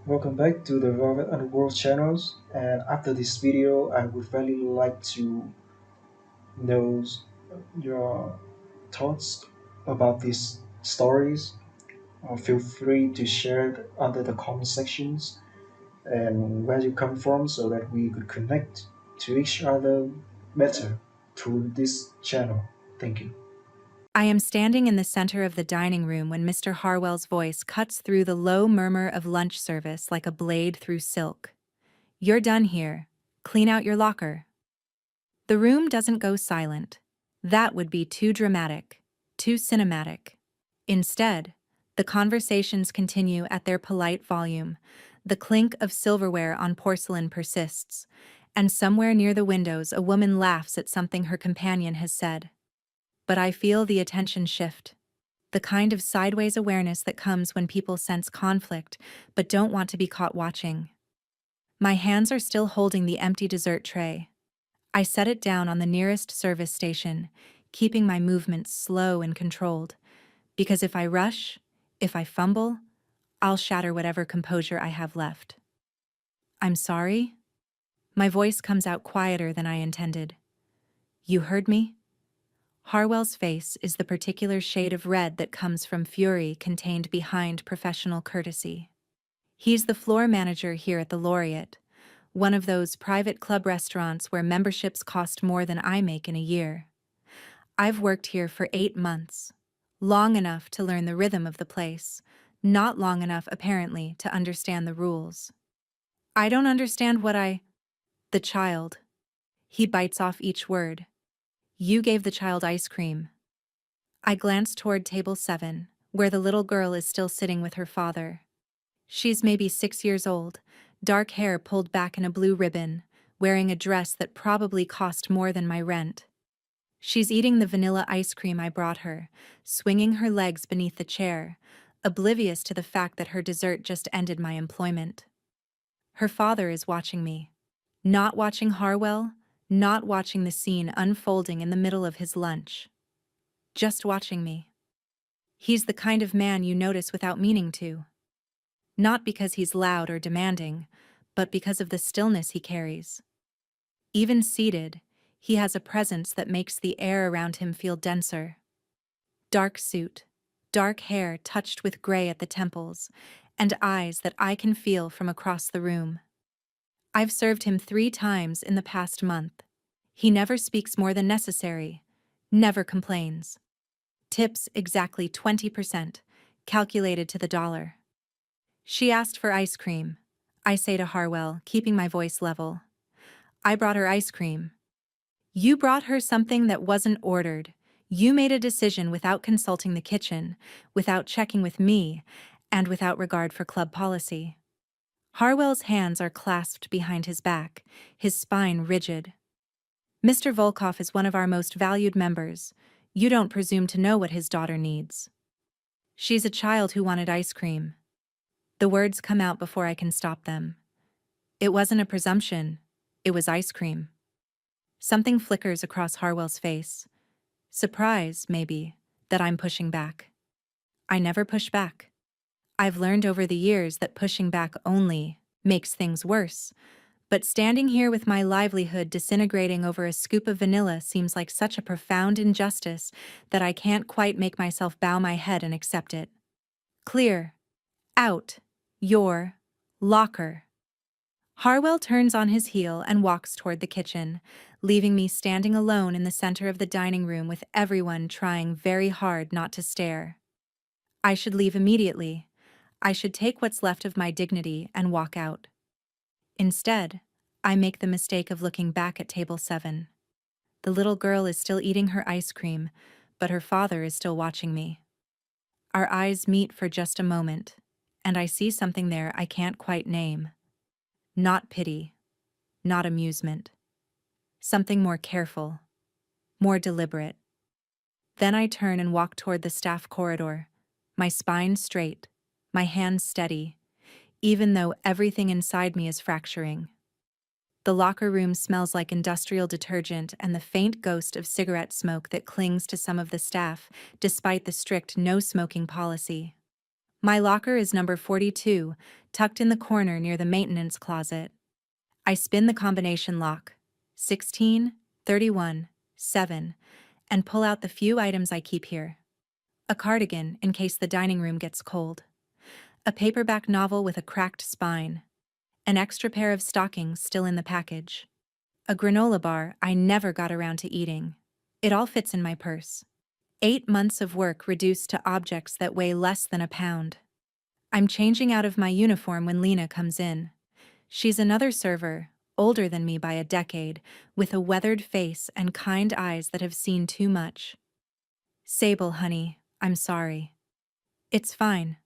Welcome back to the Velvet Underworld channels. And after this video, I would really like to know your thoughts about these stories. Feel free to share it under the comment sections and where you come from so that we could connect to each other better through this channel. Thank you. I am standing in the center of the dining room when Mr. Harwell's voice cuts through the low murmur of lunch service like a blade through silk. "You're done here. Clean out your locker." The room doesn't go silent. That would be too dramatic, too cinematic. Instead, the conversations continue at their polite volume. The clink of silverware on porcelain persists, and somewhere near the windows a woman laughs at something her companion has said. But I feel the attention shift. The kind of sideways awareness that comes when people sense conflict but don't want to be caught watching. My hands are still holding the empty dessert tray. I set it down on the nearest service station, keeping my movements slow and controlled, because if I rush, if I fumble, I'll shatter whatever composure I have left. "I'm sorry?" My voice comes out quieter than I intended. "You heard me?" Harwell's face is the particular shade of red that comes from fury contained behind professional courtesy. He's the floor manager here at the Laureate, one of those private club restaurants where memberships cost more than I make in a year. I've worked here for 8 months, long enough to learn the rhythm of the place, not long enough, apparently, to understand the rules. "I don't understand the child." He bites off each word. "You gave the child ice cream." I glance toward table 7, where the little girl is still sitting with her father. She's maybe 6 years old, dark hair pulled back in a blue ribbon, wearing a dress that probably cost more than my rent. She's eating the vanilla ice cream I brought her, swinging her legs beneath the chair, oblivious to the fact that her dessert just ended my employment. Her father is watching me. Not watching Harwell, not watching the scene unfolding in the middle of his lunch. Just watching me. He's the kind of man you notice without meaning to. Not because he's loud or demanding, but because of the stillness he carries. Even seated, he has a presence that makes the air around him feel denser. Dark suit, dark hair touched with gray at the temples, and eyes that I can feel from across the room. I've served him 3 times in the past month. He never speaks more than necessary, never complains. Tips exactly 20%, calculated to the dollar. "She asked for ice cream," I say to Harwell, keeping my voice level. "I brought her ice cream." "You brought her something that wasn't ordered. You made a decision without consulting the kitchen, without checking with me, and without regard for club policy." Harwell's hands are clasped behind his back, his spine rigid. "Mr. Volkov is one of our most valued members. You don't presume to know what his daughter needs." "She's a child who wanted ice cream." The words come out before I can stop them. It wasn't a presumption. It was ice cream. Something flickers across Harwell's face. Surprise, maybe, that I'm pushing back. I never push back. I've learned over the years that pushing back only makes things worse. But standing here with my livelihood disintegrating over a scoop of vanilla seems like such a profound injustice that I can't quite make myself bow my head and accept it. "Clear. Out. Your. Locker." Harwell turns on his heel and walks toward the kitchen, leaving me standing alone in the center of the dining room with everyone trying very hard not to stare. I should leave immediately. I should take what's left of my dignity and walk out. Instead, I make the mistake of looking back at table 7. The little girl is still eating her ice cream, but her father is still watching me. Our eyes meet for just a moment, and I see something there I can't quite name. Not pity, not amusement. Something more careful, more deliberate. Then I turn and walk toward the staff corridor, my spine straight, my hands steady, even though everything inside me is fracturing. The locker room smells like industrial detergent and the faint ghost of cigarette smoke that clings to some of the staff, despite the strict no-smoking policy. My locker is number 42, tucked in the corner near the maintenance closet. I spin the combination lock, 16, 31, 7, and pull out the few items I keep here. A cardigan in case the dining room gets cold. A paperback novel with a cracked spine. An extra pair of stockings still in the package. A granola bar I never got around to eating. It all fits in my purse. 8 months of work reduced to objects that weigh less than a pound. I'm changing out of my uniform when Lena comes in. She's another server, older than me by a decade, with a weathered face and kind eyes that have seen too much. Sable, honey, I'm sorry. It's fine.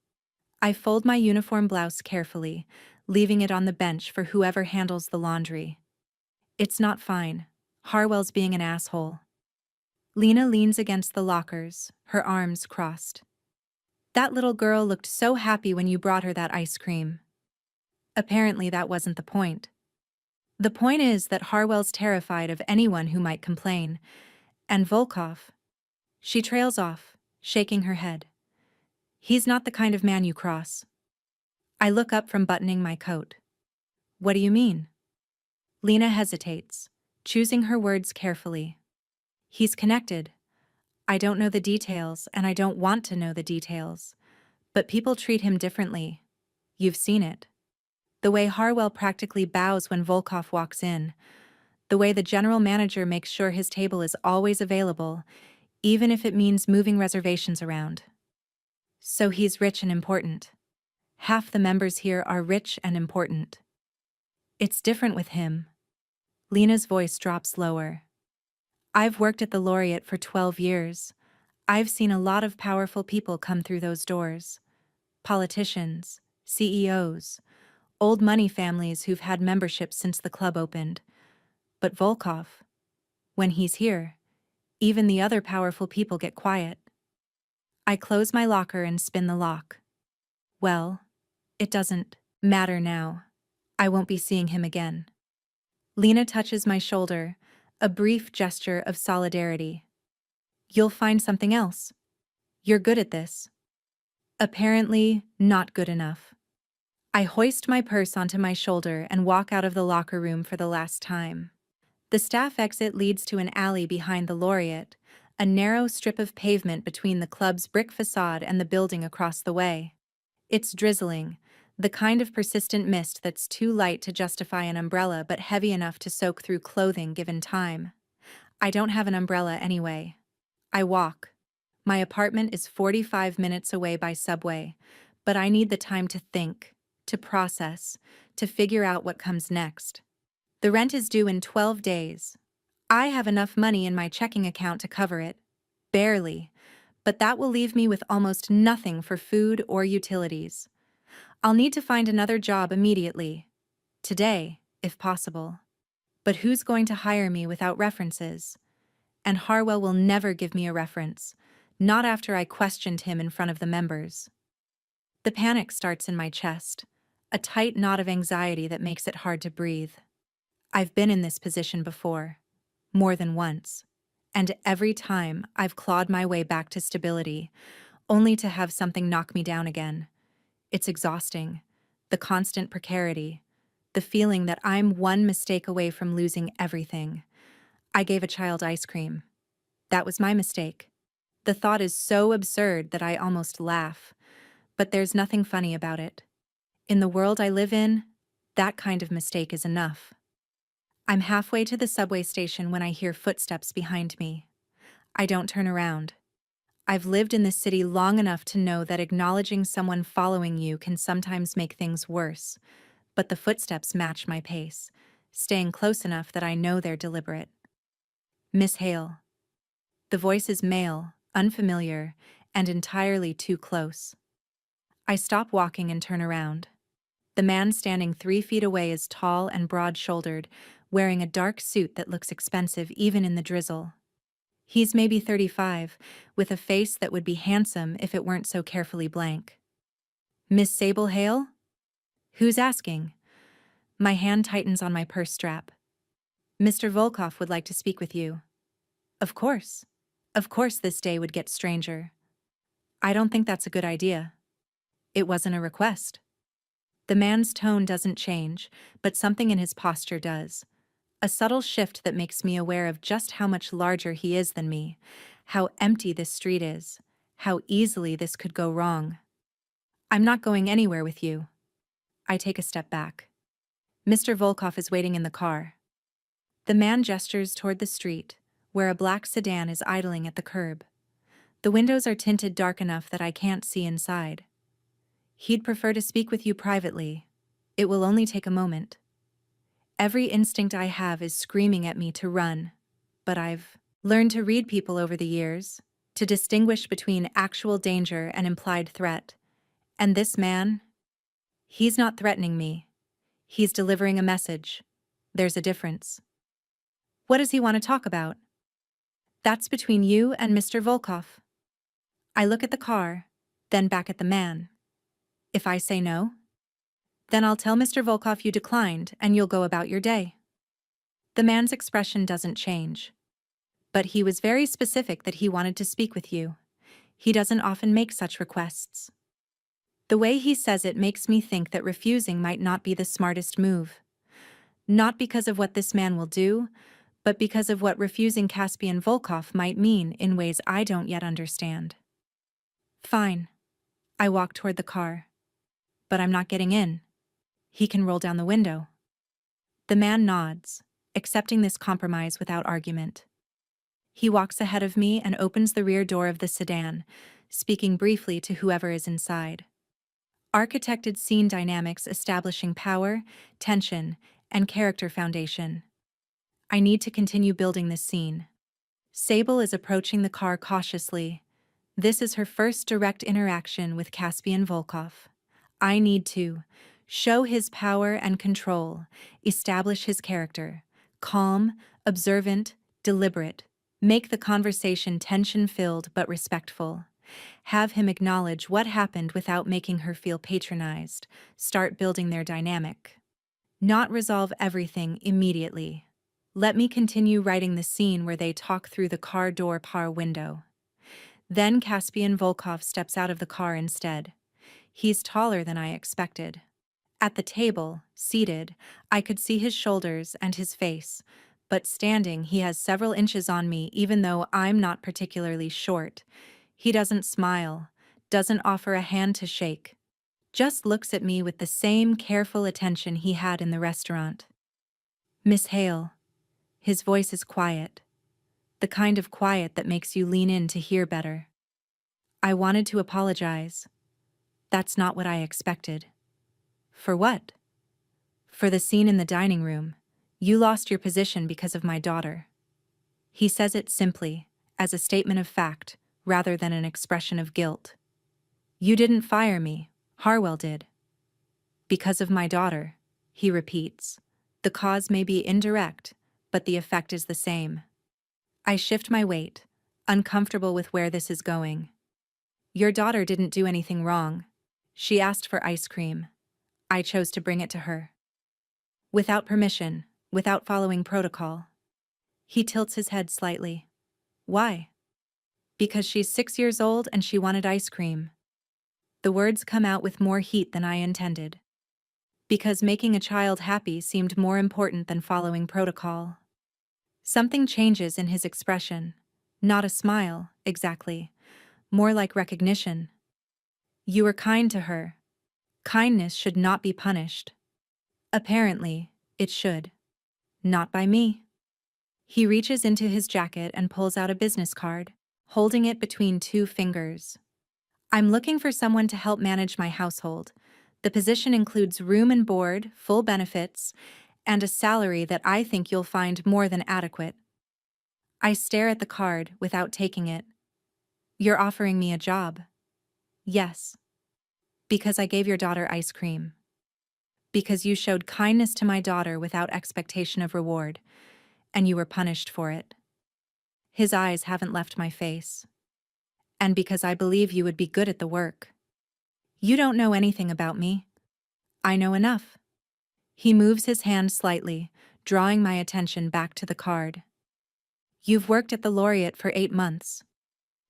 I fold my uniform blouse carefully, leaving it on the bench for whoever handles the laundry. It's not fine. Harwell's being an asshole. Lena leans against the lockers, her arms crossed. That little girl looked so happy when you brought her that ice cream. Apparently that wasn't the point. The point is that Harwell's terrified of anyone who might complain. And Volkov. She trails off, shaking her head. He's not the kind of man you cross. I look up from buttoning my coat. What do you mean? Lena hesitates, choosing her words carefully. He's connected. I don't know the details, and I don't want to know the details. But people treat him differently. You've seen it. The way Harwell practically bows when Volkov walks in. The way the general manager makes sure his table is always available, even if it means moving reservations around. So he's rich and important. Half the members here are rich and important. It's different with him. Lena's voice drops lower. I've worked at the Laureate for 12 years. I've seen a lot of powerful people come through those doors. Politicians, CEOs, old money families who've had memberships since the club opened. But Volkov, when he's here, even the other powerful people get quiet. I close my locker and spin the lock. Well, it doesn't matter now. I won't be seeing him again. Lena touches my shoulder, a brief gesture of solidarity. You'll find something else. You're good at this. Apparently, not good enough. I hoist my purse onto my shoulder and walk out of the locker room for the last time. The staff exit leads to an alley behind the Laureate, a narrow strip of pavement between the club's brick facade and the building across the way. It's drizzling, the kind of persistent mist that's too light to justify an umbrella but heavy enough to soak through clothing given time. I don't have an umbrella anyway. I walk. My apartment is 45 minutes away by subway, but I need the time to think, to process, to figure out what comes next. The rent is due in 12 days. I have enough money in my checking account to cover it. Barely. But that will leave me with almost nothing for food or utilities. I'll need to find another job immediately. Today, if possible. But who's going to hire me without references? And Harwell will never give me a reference, not after I questioned him in front of the members. The panic starts in my chest, a tight knot of anxiety that makes it hard to breathe. I've been in this position before, more than once, and every time I've clawed my way back to stability, only to have something knock me down again. It's exhausting, the constant precarity, the feeling that I'm one mistake away from losing everything. I gave a child ice cream. That was my mistake. The thought is so absurd that I almost laugh, but there's nothing funny about it. In the world I live in, that kind of mistake is enough. I'm halfway to the subway station when I hear footsteps behind me. I don't turn around. I've lived in this city long enough to know that acknowledging someone following you can sometimes make things worse, but the footsteps match my pace, staying close enough that I know they're deliberate. Miss Hale. The voice is male, unfamiliar, and entirely too close. I stop walking and turn around. The man standing 3 feet away is tall and broad-shouldered, wearing a dark suit that looks expensive even in the drizzle. He's maybe 35, with a face that would be handsome if it weren't so carefully blank. Miss Sable Hale? Who's asking? My hand tightens on my purse strap. Mr. Volkov would like to speak with you. Of course. Of course this day would get stranger. I don't think that's a good idea. It wasn't a request. The man's tone doesn't change, but something in his posture does. A subtle shift that makes me aware of just how much larger he is than me, how empty this street is, how easily this could go wrong. I'm not going anywhere with you. I take a step back. Mr. Volkov is waiting in the car. The man gestures toward the street, where a black sedan is idling at the curb. The windows are tinted dark enough that I can't see inside. He'd prefer to speak with you privately. It will only take a moment. Every instinct I have is screaming at me to run, but I've learned to read people over the years, to distinguish between actual danger and implied threat. And this man, he's not threatening me. He's delivering a message. There's a difference. What does he want to talk about? That's between you and Mr. Volkov. I look at the car, then back at the man. If I say no, then I'll tell Mr. Volkov you declined and you'll go about your day. The man's expression doesn't change. But he was very specific that he wanted to speak with you. He doesn't often make such requests. The way he says it makes me think that refusing might not be the smartest move. Not because of what this man will do, but because of what refusing Caspian Volkov might mean in ways I don't yet understand. Fine. I walk toward the car. But I'm not getting in. He can roll down the window. The man nods, accepting this compromise without argument. He walks ahead of me and opens the rear door of the sedan, speaking briefly to whoever is inside. Architected scene dynamics establishing power, tension, and character foundation. I need to continue building this scene. Sable is approaching the car cautiously. This is her first direct interaction with Caspian Volkov. I need to show his power and control, establish his character, calm, observant, deliberate, make the conversation tension-filled but respectful. Have him acknowledge what happened without making her feel patronized, start building their dynamic. Not resolve everything immediately. Let me continue writing the scene where they talk through the car door par window. Then Caspian Volkov steps out of the car instead. He's taller than I expected. At the table, seated, I could see his shoulders and his face, but standing he has several inches on me even though I'm not particularly short. He doesn't smile, doesn't offer a hand to shake, just looks at me with the same careful attention he had in the restaurant. Miss Hale. His voice is quiet, the kind of quiet that makes you lean in to hear better. I wanted to apologize. That's not what I expected. For what? For the scene in the dining room. You lost your position because of my daughter. He says it simply, as a statement of fact, rather than an expression of guilt. You didn't fire me, Harwell did. Because of my daughter, he repeats. The cause may be indirect, but the effect is the same. I shift my weight, uncomfortable with where this is going. Your daughter didn't do anything wrong. She asked for ice cream. I chose to bring it to her. Without permission, without following protocol. He tilts his head slightly. Why? Because she's 6 years old and she wanted ice cream. The words come out with more heat than I intended. Because making a child happy seemed more important than following protocol. Something changes in his expression. Not a smile, exactly. More like recognition. You were kind to her. Kindness should not be punished. Apparently, it should. Not by me. He reaches into his jacket and pulls out a business card, holding it between 2 fingers. I'm looking for someone to help manage my household. The position includes room and board, full benefits, and a salary that I think you'll find more than adequate. I stare at the card without taking it. You're offering me a job. Yes. Because I gave your daughter ice cream. Because you showed kindness to my daughter without expectation of reward, and you were punished for it. His eyes haven't left my face. And because I believe you would be good at the work. You don't know anything about me. I know enough. He moves his hand slightly, drawing my attention back to the card. You've worked at the Laureate for 8 months.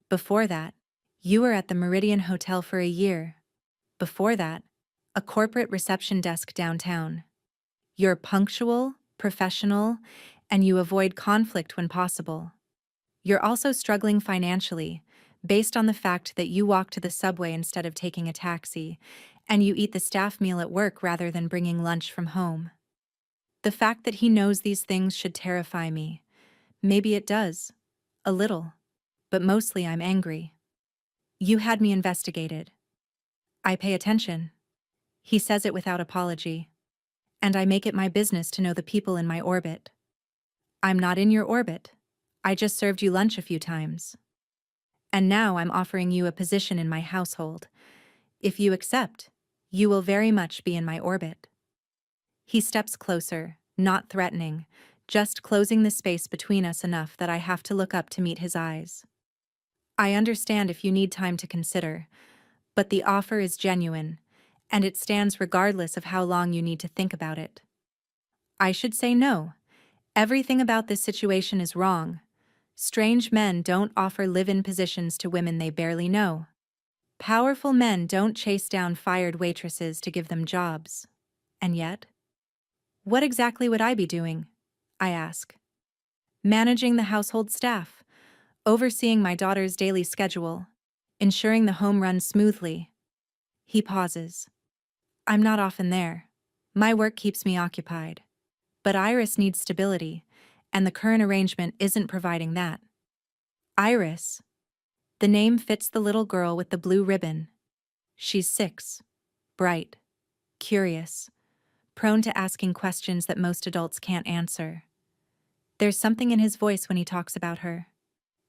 Before that, you were at the Meridian Hotel for a year. Before that, a corporate reception desk downtown. You're punctual, professional, and you avoid conflict when possible. You're also struggling financially, based on the fact that you walk to the subway instead of taking a taxi, and you eat the staff meal at work rather than bringing lunch from home. The fact that he knows these things should terrify me. Maybe it does. A little. But mostly I'm angry. You had me investigated. I pay attention. He says it without apology. And I make it my business to know the people in my orbit. I'm not in your orbit. I just served you lunch a few times. And now I'm offering you a position in my household. If you accept, you will very much be in my orbit. He steps closer, not threatening, just closing the space between us enough that I have to look up to meet his eyes. I understand if you need time to consider, but the offer is genuine, and it stands regardless of how long you need to think about it. I should say no. Everything about this situation is wrong. Strange men don't offer live-in positions to women they barely know. Powerful men don't chase down fired waitresses to give them jobs. And yet, what exactly would I be doing? I ask. Managing the household staff, overseeing my daughter's daily schedule, ensuring the home runs smoothly. He pauses. I'm not often there. My work keeps me occupied. But Iris needs stability, and the current arrangement isn't providing that. Iris. The name fits the little girl with the blue ribbon. She's 6, bright, curious, prone to asking questions that most adults can't answer. There's something in his voice when he talks about her.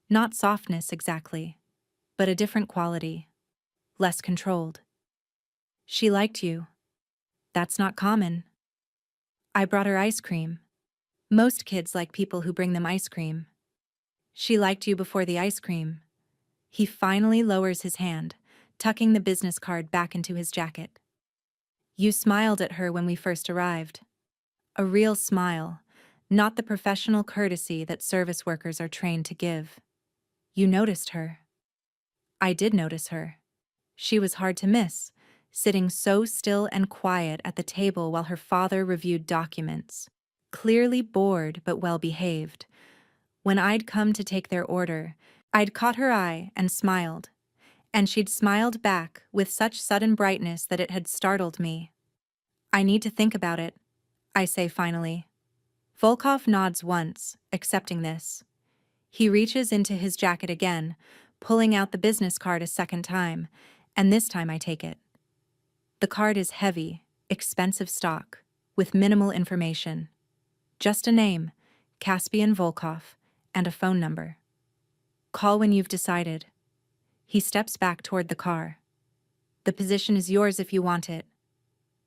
Not softness exactly, but a different quality, less controlled. She liked you. That's not common. I brought her ice cream. Most kids like people who bring them ice cream. She liked you before the ice cream. He finally lowers his hand, tucking the business card back into his jacket. You smiled at her when we first arrived. A real smile, not the professional courtesy that service workers are trained to give. You noticed her. I did notice her. She was hard to miss, sitting so still and quiet at the table while her father reviewed documents. Clearly bored but well-behaved. When I'd come to take their order, I'd caught her eye and smiled. And she'd smiled back with such sudden brightness that it had startled me. I need to think about it, I say finally. Volkov nods once, accepting this. He reaches into his jacket again, pulling out the business card a second time, and this time I take it. The card is heavy, expensive stock, with minimal information. Just a name, Caspian Volkov, and a phone number. Call when you've decided. He steps back toward the car. The position is yours if you want it.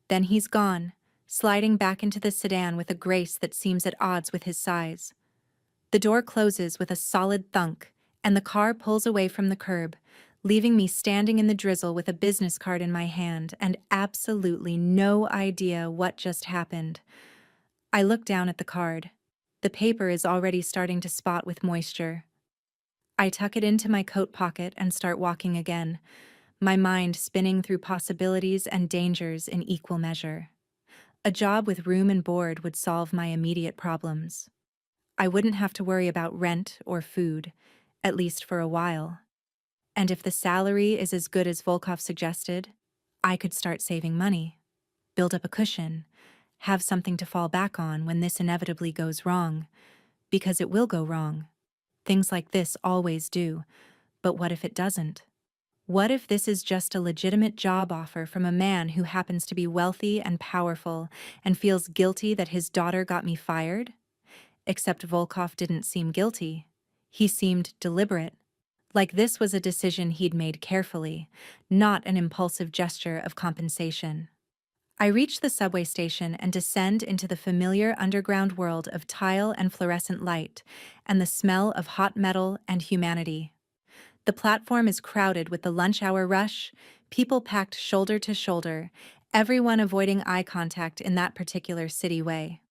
Then he's gone, sliding back into the sedan with a grace that seems at odds with his size. The door closes with a solid thunk, and the car pulls away from the curb, leaving me standing in the drizzle with a business card in my hand and absolutely no idea what just happened. I look down at the card. The paper is already starting to spot with moisture. I tuck it into my coat pocket and start walking again, my mind spinning through possibilities and dangers in equal measure. A job with room and board would solve my immediate problems. I wouldn't have to worry about rent or food, at least for a while. And if the salary is as good as Volkov suggested, I could start saving money, build up a cushion, have something to fall back on when this inevitably goes wrong, because it will go wrong. Things like this always do, but what if it doesn't? What if this is just a legitimate job offer from a man who happens to be wealthy and powerful and feels guilty that his daughter got me fired? Except Volkov didn't seem guilty. He seemed deliberate. Like this was a decision he'd made carefully, not an impulsive gesture of compensation. I reach the subway station and descend into the familiar underground world of tile and fluorescent light, and the smell of hot metal and humanity. The platform is crowded with the lunch hour rush, people packed shoulder to shoulder, everyone avoiding eye contact in that particular city way.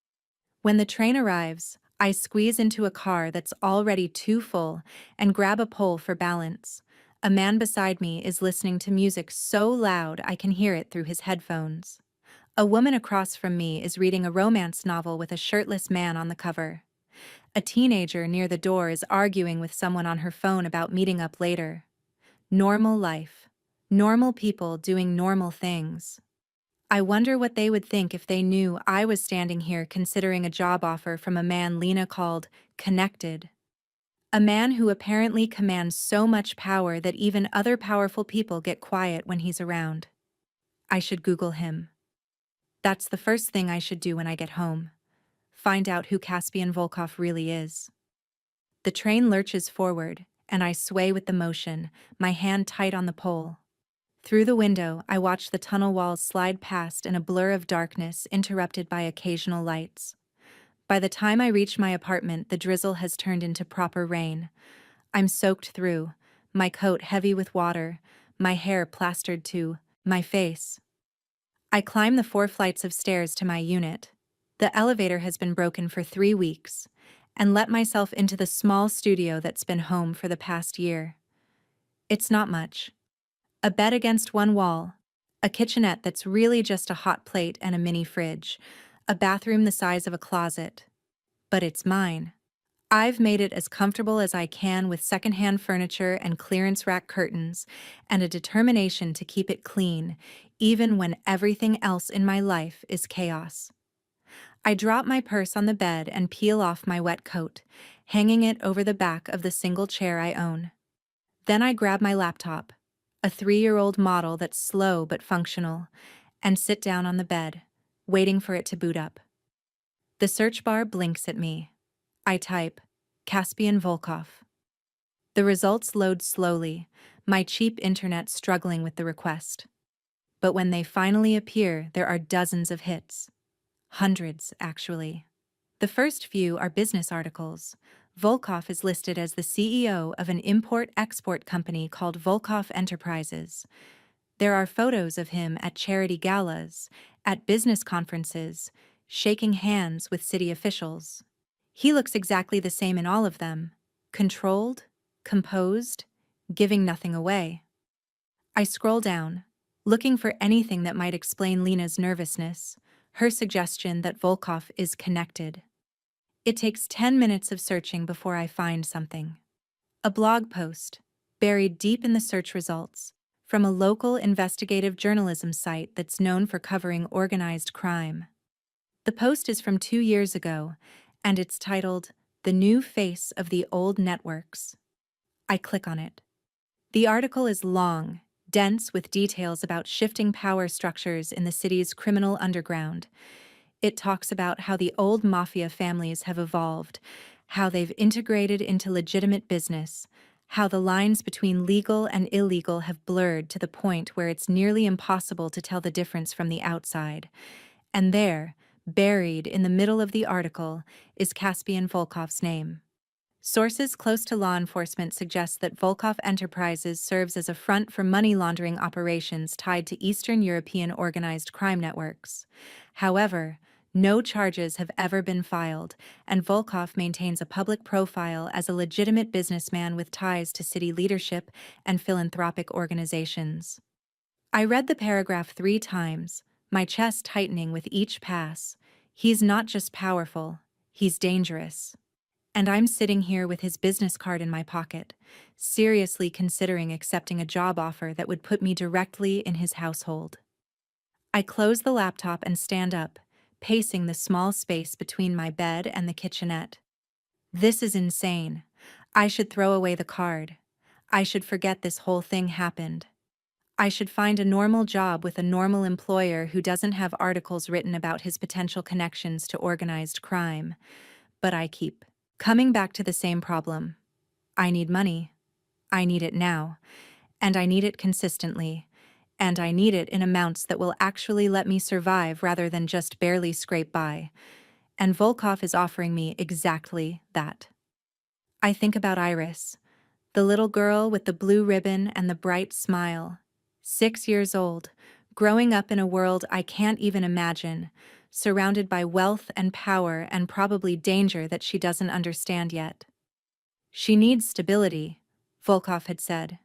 When the train arrives, I squeeze into a car that's already too full and grab a pole for balance, A man beside me is listening to music so loud I can hear it through his headphones. A woman across from me is reading a romance novel with a shirtless man on the cover. A teenager near the door is arguing with someone on her phone about meeting up later. Normal life. Normal people doing normal things. I wonder what they would think if they knew I was standing here considering a job offer from a man Lena called connected. A man who apparently commands so much power that even other powerful people get quiet when he's around. I should Google him. That's the first thing I should do when I get home. Find out who Caspian Volkov really is. The train lurches forward, and I sway with the motion, my hand tight on the pole. Through the window, I watch the tunnel walls slide past in a blur of darkness interrupted by occasional lights. By the time I reach my apartment, the drizzle has turned into proper rain. I'm soaked through, my coat heavy with water, my hair plastered to my face. I climb the 4 flights of stairs to my unit. The elevator has been broken for 3 weeks, and let myself into the small studio that's been home for the past year. It's not much. A bed against one wall, a kitchenette that's really just a hot plate and a mini fridge, a bathroom the size of a closet. But it's mine. I've made it as comfortable as I can with secondhand furniture and clearance rack curtains, and a determination to keep it clean, even when everything else in my life is chaos. I drop my purse on the bed and peel off my wet coat, hanging it over the back of the single chair I own. Then I grab my laptop, a 3-year-old model that's slow but functional, and sit down on the bed, waiting for it to boot up. The search bar blinks at me. I type, Caspian Volkov. The results load slowly, my cheap internet struggling with the request. But when they finally appear, there are dozens of hits. Hundreds, actually. The first few are business articles. Volkov is listed as the CEO of an import-export company called Volkov Enterprises. There are photos of him at charity galas, at business conferences, shaking hands with city officials. He looks exactly the same in all of them, controlled, composed, giving nothing away. I scroll down, looking for anything that might explain Lena's nervousness, her suggestion that Volkov is connected. It takes 10 minutes of searching before I find something. A blog post, buried deep in the search results, from a local investigative journalism site that's known for covering organized crime. The post is from 2 years ago, and it's titled, The New Face of the Old Networks. I click on it. The article is long, dense with details about shifting power structures in the city's criminal underground. It talks about how the old Mafia families have evolved, how they've integrated into legitimate business, how the lines between legal and illegal have blurred to the point where it's nearly impossible to tell the difference from the outside. And there, buried in the middle of the article, is Caspian Volkov's name. Sources close to law enforcement suggest that Volkov Enterprises serves as a front for money laundering operations tied to Eastern European organized crime networks. However, no charges have ever been filed, and Volkov maintains a public profile as a legitimate businessman with ties to city leadership and philanthropic organizations. I read the paragraph 3 times, my chest tightening with each pass. He's not just powerful, he's dangerous. And I'm sitting here with his business card in my pocket, seriously considering accepting a job offer that would put me directly in his household. I close the laptop and stand up, pacing the small space between my bed and the kitchenette. This is insane. I should throw away the card. I should forget this whole thing happened. I should find a normal job with a normal employer who doesn't have articles written about his potential connections to organized crime. But I keep coming back to the same problem. I need money. I need it now. And I need it consistently. And I need it in amounts that will actually let me survive rather than just barely scrape by. And Volkov is offering me exactly that. I think about Iris, the little girl with the blue ribbon and the bright smile, 6 years old, growing up in a world I can't even imagine, surrounded by wealth and power and probably danger that she doesn't understand yet. She needs stability, Volkov had said.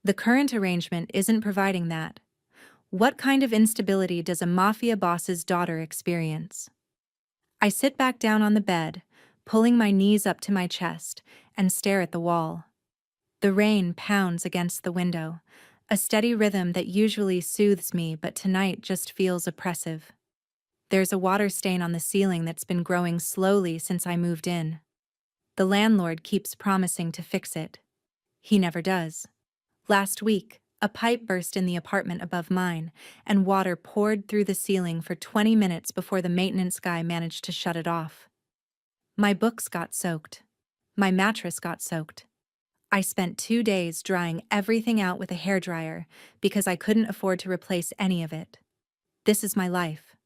The current arrangement isn't providing that. What kind of instability does a mafia boss's daughter experience? I sit back down on the bed, pulling my knees up to my chest, and stare at the wall. The rain pounds against the window, a steady rhythm that usually soothes me but tonight just feels oppressive. There's a water stain on the ceiling that's been growing slowly since I moved in. The landlord keeps promising to fix it. He never does. Last week, a pipe burst in the apartment above mine, and water poured through the ceiling for 20 minutes before the maintenance guy managed to shut it off. My books got soaked. My mattress got soaked. I spent 2 days drying everything out with a hairdryer because I couldn't afford to replace any of it. This is my life.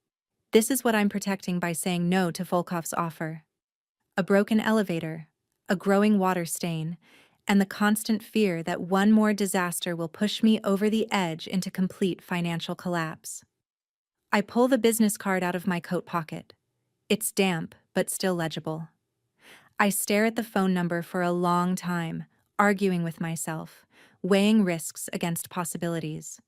This is what I'm protecting by saying no to Volkov's offer. A broken elevator, a growing water stain, and the constant fear that one more disaster will push me over the edge into complete financial collapse. I pull the business card out of my coat pocket. It's damp, but still legible. I stare at the phone number for a long time, arguing with myself, weighing risks against possibilities.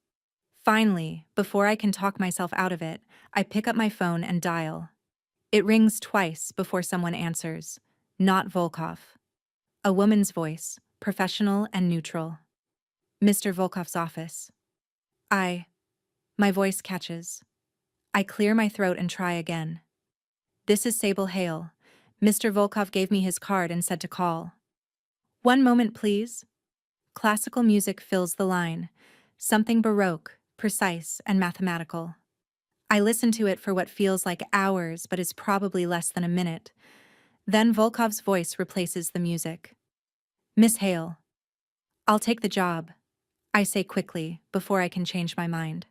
Finally, before I can talk myself out of it, I pick up my phone and dial. It rings twice before someone answers. Not Volkov. A woman's voice, professional and neutral. Mr. Volkov's office. My voice catches. I clear my throat and try again. This is Sable Hale. Mr. Volkov gave me his card and said to call. One moment, please. Classical music fills the line. Something baroque, precise, and mathematical. I listen to it for what feels like hours but is probably less than a minute. Then Volkov's voice replaces the music. Miss Hale. I'll take the job, I say quickly, before I can change my mind.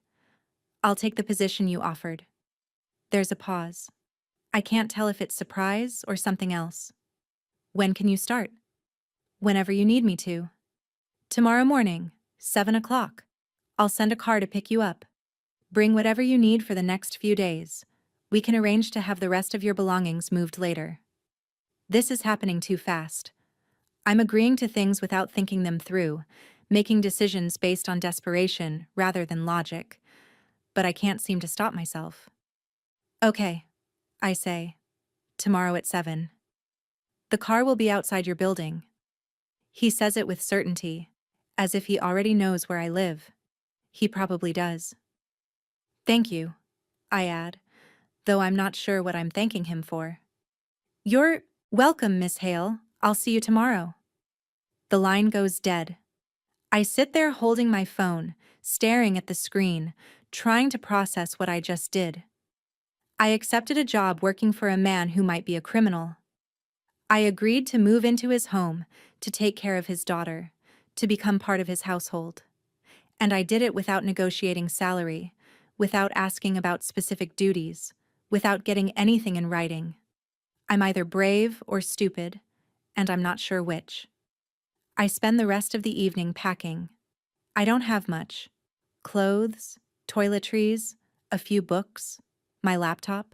I'll take the position you offered. There's a pause. I can't tell if it's surprise or something else. When can you start? Whenever you need me to. Tomorrow morning, 7 o'clock. I'll send a car to pick you up. Bring whatever you need for the next few days. We can arrange to have the rest of your belongings moved later. This is happening too fast. I'm agreeing to things without thinking them through, making decisions based on desperation rather than logic. But I can't seem to stop myself. Okay, I say. Tomorrow at 7. The car will be outside your building. He says it with certainty, as if he already knows where I live. He probably does. Thank you, I add, though I'm not sure what I'm thanking him for. You're welcome, Miss Hale. I'll see you tomorrow. The line goes dead. I sit there holding my phone, staring at the screen, trying to process what I just did. I accepted a job working for a man who might be a criminal. I agreed to move into his home, to take care of his daughter, to become part of his household. And I did it without negotiating salary, without asking about specific duties, without getting anything in writing. I'm either brave or stupid, and I'm not sure which. I spend the rest of the evening packing. I don't have much. Clothes, toiletries, a few books, my laptop.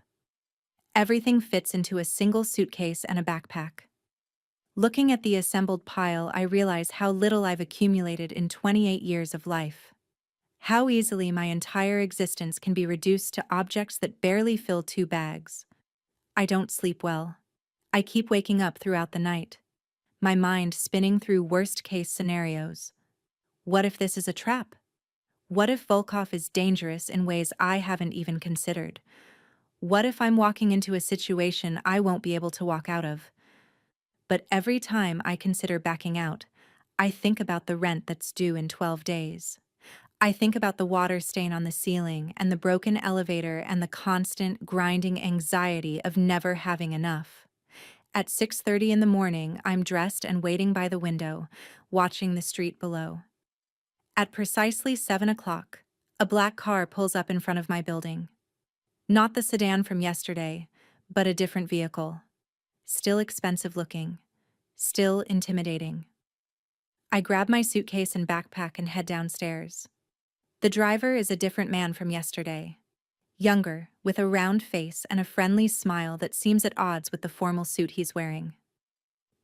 Everything fits into a single suitcase and a backpack. Looking at the assembled pile, I realize how little I've accumulated in 28 years of life. How easily my entire existence can be reduced to objects that barely fill 2 bags. I don't sleep well. I keep waking up throughout the night, my mind spinning through worst-case scenarios. What if this is a trap? What if Volkov is dangerous in ways I haven't even considered? What if I'm walking into a situation I won't be able to walk out of? But every time I consider backing out, I think about the rent that's due in 12 days. I think about the water stain on the ceiling and the broken elevator and the constant, grinding anxiety of never having enough. At 6:30 in the morning, I'm dressed and waiting by the window, watching the street below. At precisely 7 o'clock, a black car pulls up in front of my building. Not the sedan from yesterday, but a different vehicle. Still expensive looking. Still intimidating. I grab my suitcase and backpack and head downstairs. The driver is a different man from yesterday. Younger, with a round face and a friendly smile that seems at odds with the formal suit he's wearing.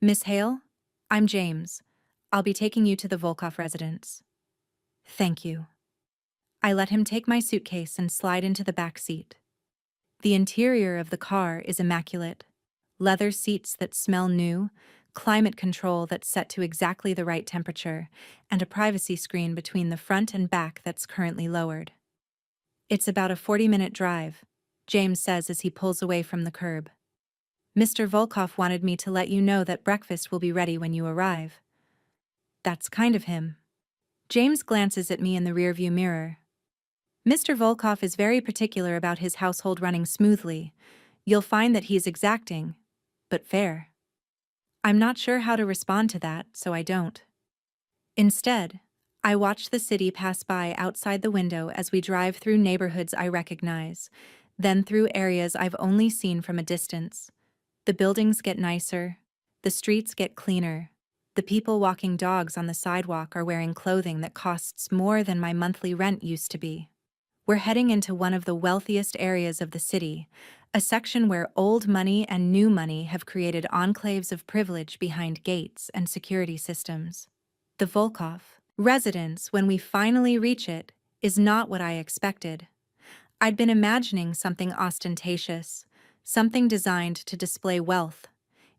Miss Hale? I'm James. I'll be taking you to the Volkov residence. Thank you. I let him take my suitcase and slide into the back seat. The interior of the car is immaculate. Leather seats that smell new, climate control that's set to exactly the right temperature, and a privacy screen between the front and back that's currently lowered. It's about a 40-minute drive, James says as he pulls away from the curb. Mr. Volkov wanted me to let you know that breakfast will be ready when you arrive. That's kind of him. James glances at me in the rearview mirror. Mr. Volkov is very particular about his household running smoothly. You'll find that he's exacting, but fair. I'm not sure how to respond to that, so I don't. Instead, I watch the city pass by outside the window as we drive through neighborhoods I recognize, then through areas I've only seen from a distance. The buildings get nicer, the streets get cleaner, the people walking dogs on the sidewalk are wearing clothing that costs more than my monthly rent used to be. We're heading into one of the wealthiest areas of the city, a section where old money and new money have created enclaves of privilege behind gates and security systems. The Volkov residence, when we finally reach it, is not what I expected. I'd been imagining something ostentatious, something designed to display wealth.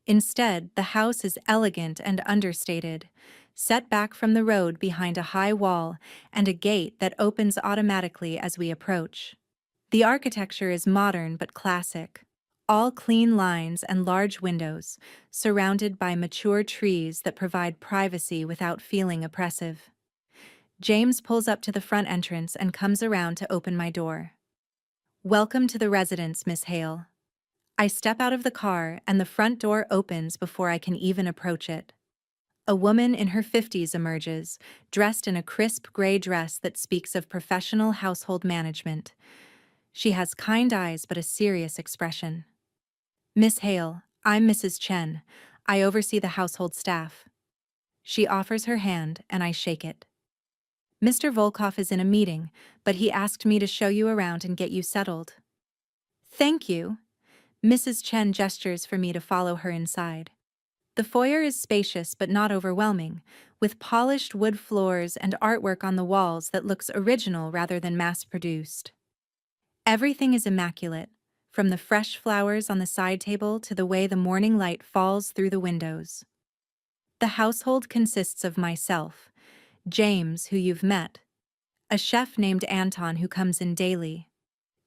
Instead, the house is elegant and understated, set back from the road behind a high wall and a gate that opens automatically as we approach. The architecture is modern but classic. All clean lines and large windows, surrounded by mature trees that provide privacy without feeling oppressive. James pulls up to the front entrance and comes around to open my door. Welcome to the residence, Miss Hale. I step out of the car and the front door opens before I can even approach it. A woman in her 50s emerges, dressed in a crisp gray dress that speaks of professional household management. She has kind eyes but a serious expression. Miss Hale, I'm Mrs. Chen. I oversee the household staff. She offers her hand and I shake it. Mr. Volkov is in a meeting, but he asked me to show you around and get you settled. Thank you. Mrs. Chen gestures for me to follow her inside. The foyer is spacious but not overwhelming, with polished wood floors and artwork on the walls that looks original rather than mass-produced. Everything is immaculate, from the fresh flowers on the side table to the way the morning light falls through the windows. The household consists of myself, James, who you've met, a chef named Anton who comes in daily,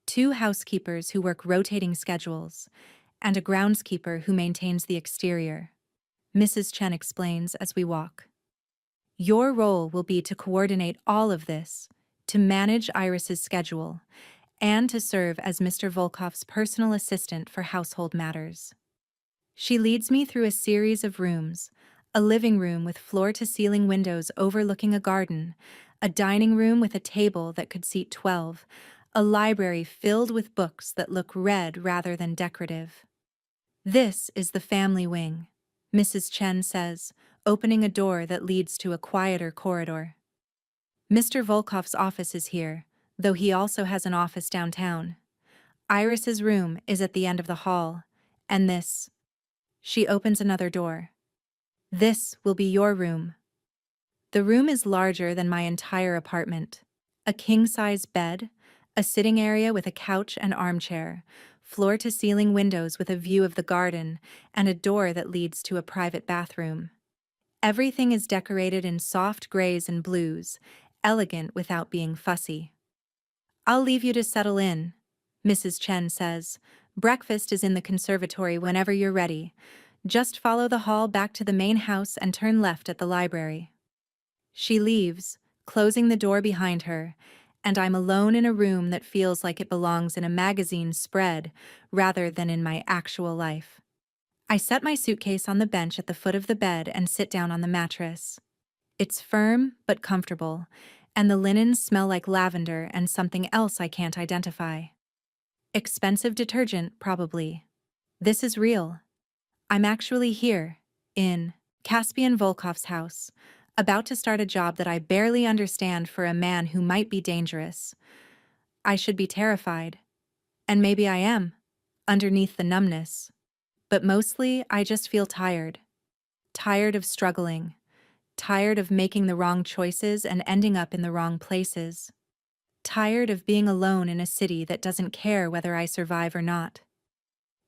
two housekeepers who work rotating schedules, and a groundskeeper who maintains the exterior. Mrs. Chen explains as we walk. Your role will be to coordinate all of this, to manage Iris's schedule, and to serve as Mr. Volkov's personal assistant for household matters. She leads me through a series of rooms, a living room with floor-to-ceiling windows overlooking a garden, a dining room with a table that could seat 12, a library filled with books that look read rather than decorative. This is the family wing, Mrs. Chen says, opening a door that leads to a quieter corridor. Mr. Volkov's office is here, though he also has an office downtown. Iris's room is at the end of the hall, and this. She opens another door. This will be your room. The room is larger than my entire apartment. A king-size bed, a sitting area with a couch and armchair, floor-to-ceiling windows with a view of the garden, and a door that leads to a private bathroom. Everything is decorated in soft grays and blues, elegant without being fussy. I'll leave you to settle in, Mrs. Chen says. Breakfast is in the conservatory whenever you're ready. Just follow the hall back to the main house and turn left at the library. She leaves, closing the door behind her, and I'm alone in a room that feels like it belongs in a magazine spread rather than in my actual life. I set my suitcase on the bench at the foot of the bed and sit down on the mattress. It's firm but comfortable, and the linens smell like lavender and something else I can't identify. Expensive detergent, probably. This is real. I'm actually here, in Caspian Volkov's house, about to start a job that I barely understand for a man who might be dangerous. I should be terrified. And maybe I am, underneath the numbness. But mostly, I just feel tired. Tired of struggling. Tired of making the wrong choices and ending up in the wrong places. Tired of being alone in a city that doesn't care whether I survive or not.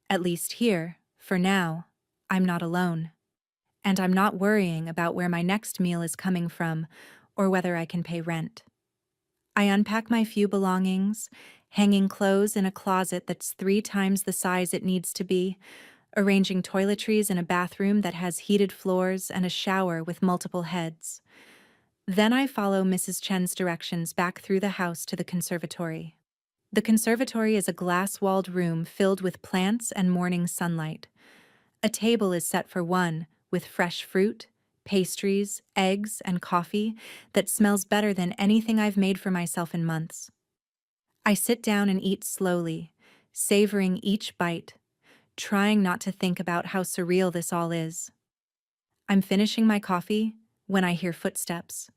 At least here, for now, I'm not alone. And I'm not worrying about where my next meal is coming from or whether I can pay rent. I unpack my few belongings, hanging clothes in a closet that's 3 times the size it needs to be, arranging toiletries in a bathroom that has heated floors and a shower with multiple heads. Then I follow Mrs. Chen's directions back through the house to the conservatory. The conservatory is a glass-walled room filled with plants and morning sunlight. A table is set for one, with fresh fruit, pastries, eggs, and coffee that smells better than anything I've made for myself in months. I sit down and eat slowly, savoring each bite, trying not to think about how surreal this all is. I'm finishing my coffee when I hear footsteps.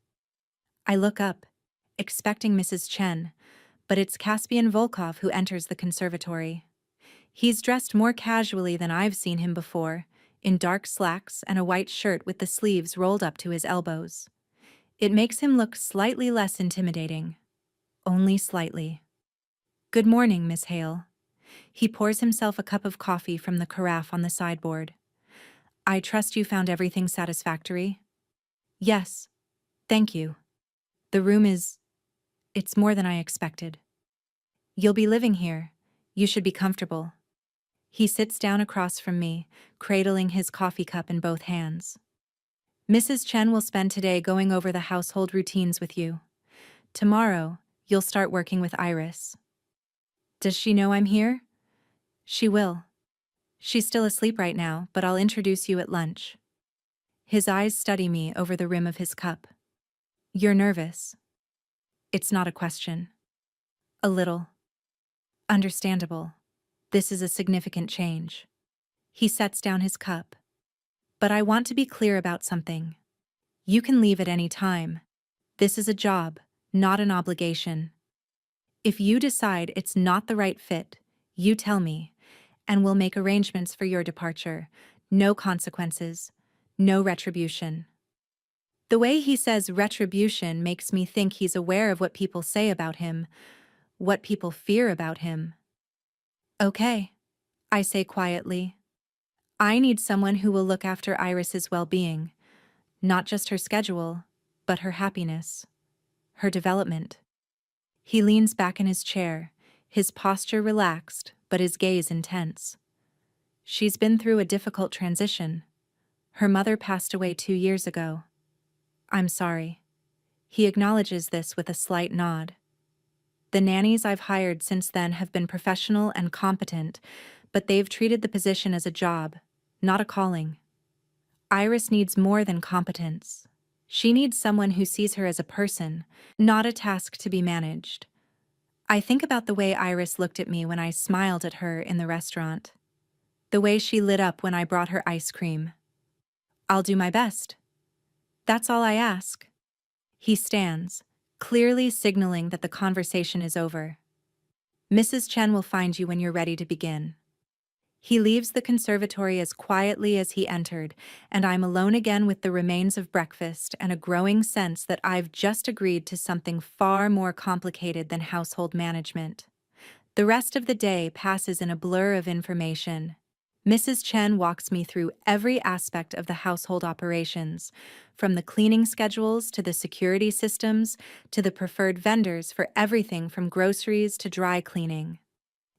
I look up, expecting Mrs. Chen, but it's Caspian Volkov who enters the conservatory. He's dressed more casually than I've seen him before, in dark slacks and a white shirt with the sleeves rolled up to his elbows. It makes him look slightly less intimidating. Only slightly. Good morning, Miss Hale. He pours himself a cup of coffee from the carafe on the sideboard. I trust you found everything satisfactory? Yes, thank you. The room it's more than I expected. You'll be living here. You should be comfortable. He sits down across from me, cradling his coffee cup in both hands. Mrs. Chen will spend today going over the household routines with you. Tomorrow, you'll start working with Iris. Does she know I'm here? She will. She's still asleep right now, but I'll introduce you at lunch. His eyes study me over the rim of his cup. You're nervous. It's not a question. A little. Understandable. This is a significant change. He sets down his cup. But I want to be clear about something. You can leave at any time. This is a job, not an obligation. If you decide it's not the right fit, you tell me, and we'll make arrangements for your departure. No consequences, no retribution. The way he says retribution makes me think he's aware of what people say about him, what people fear about him. Okay, I say quietly. I need someone who will look after Iris's well-being, not just her schedule, but her happiness, her development. He leans back in his chair, his posture relaxed, but his gaze intense. She's been through a difficult transition. Her mother passed away 2 years ago. I'm sorry. He acknowledges this with a slight nod. The nannies I've hired since then have been professional and competent, but they've treated the position as a job, not a calling. Iris needs more than competence. She needs someone who sees her as a person, not a task to be managed. I think about the way Iris looked at me when I smiled at her in the restaurant. The way she lit up when I brought her ice cream. I'll do my best. That's all I ask. He stands, clearly signaling that the conversation is over. Mrs. Chen will find you when you're ready to begin. He leaves the conservatory as quietly as he entered, and I'm alone again with the remains of breakfast and a growing sense that I've just agreed to something far more complicated than household management. The rest of the day passes in a blur of information. Mrs. Chen walks me through every aspect of the household operations, from the cleaning schedules to the security systems to the preferred vendors for everything from groceries to dry cleaning.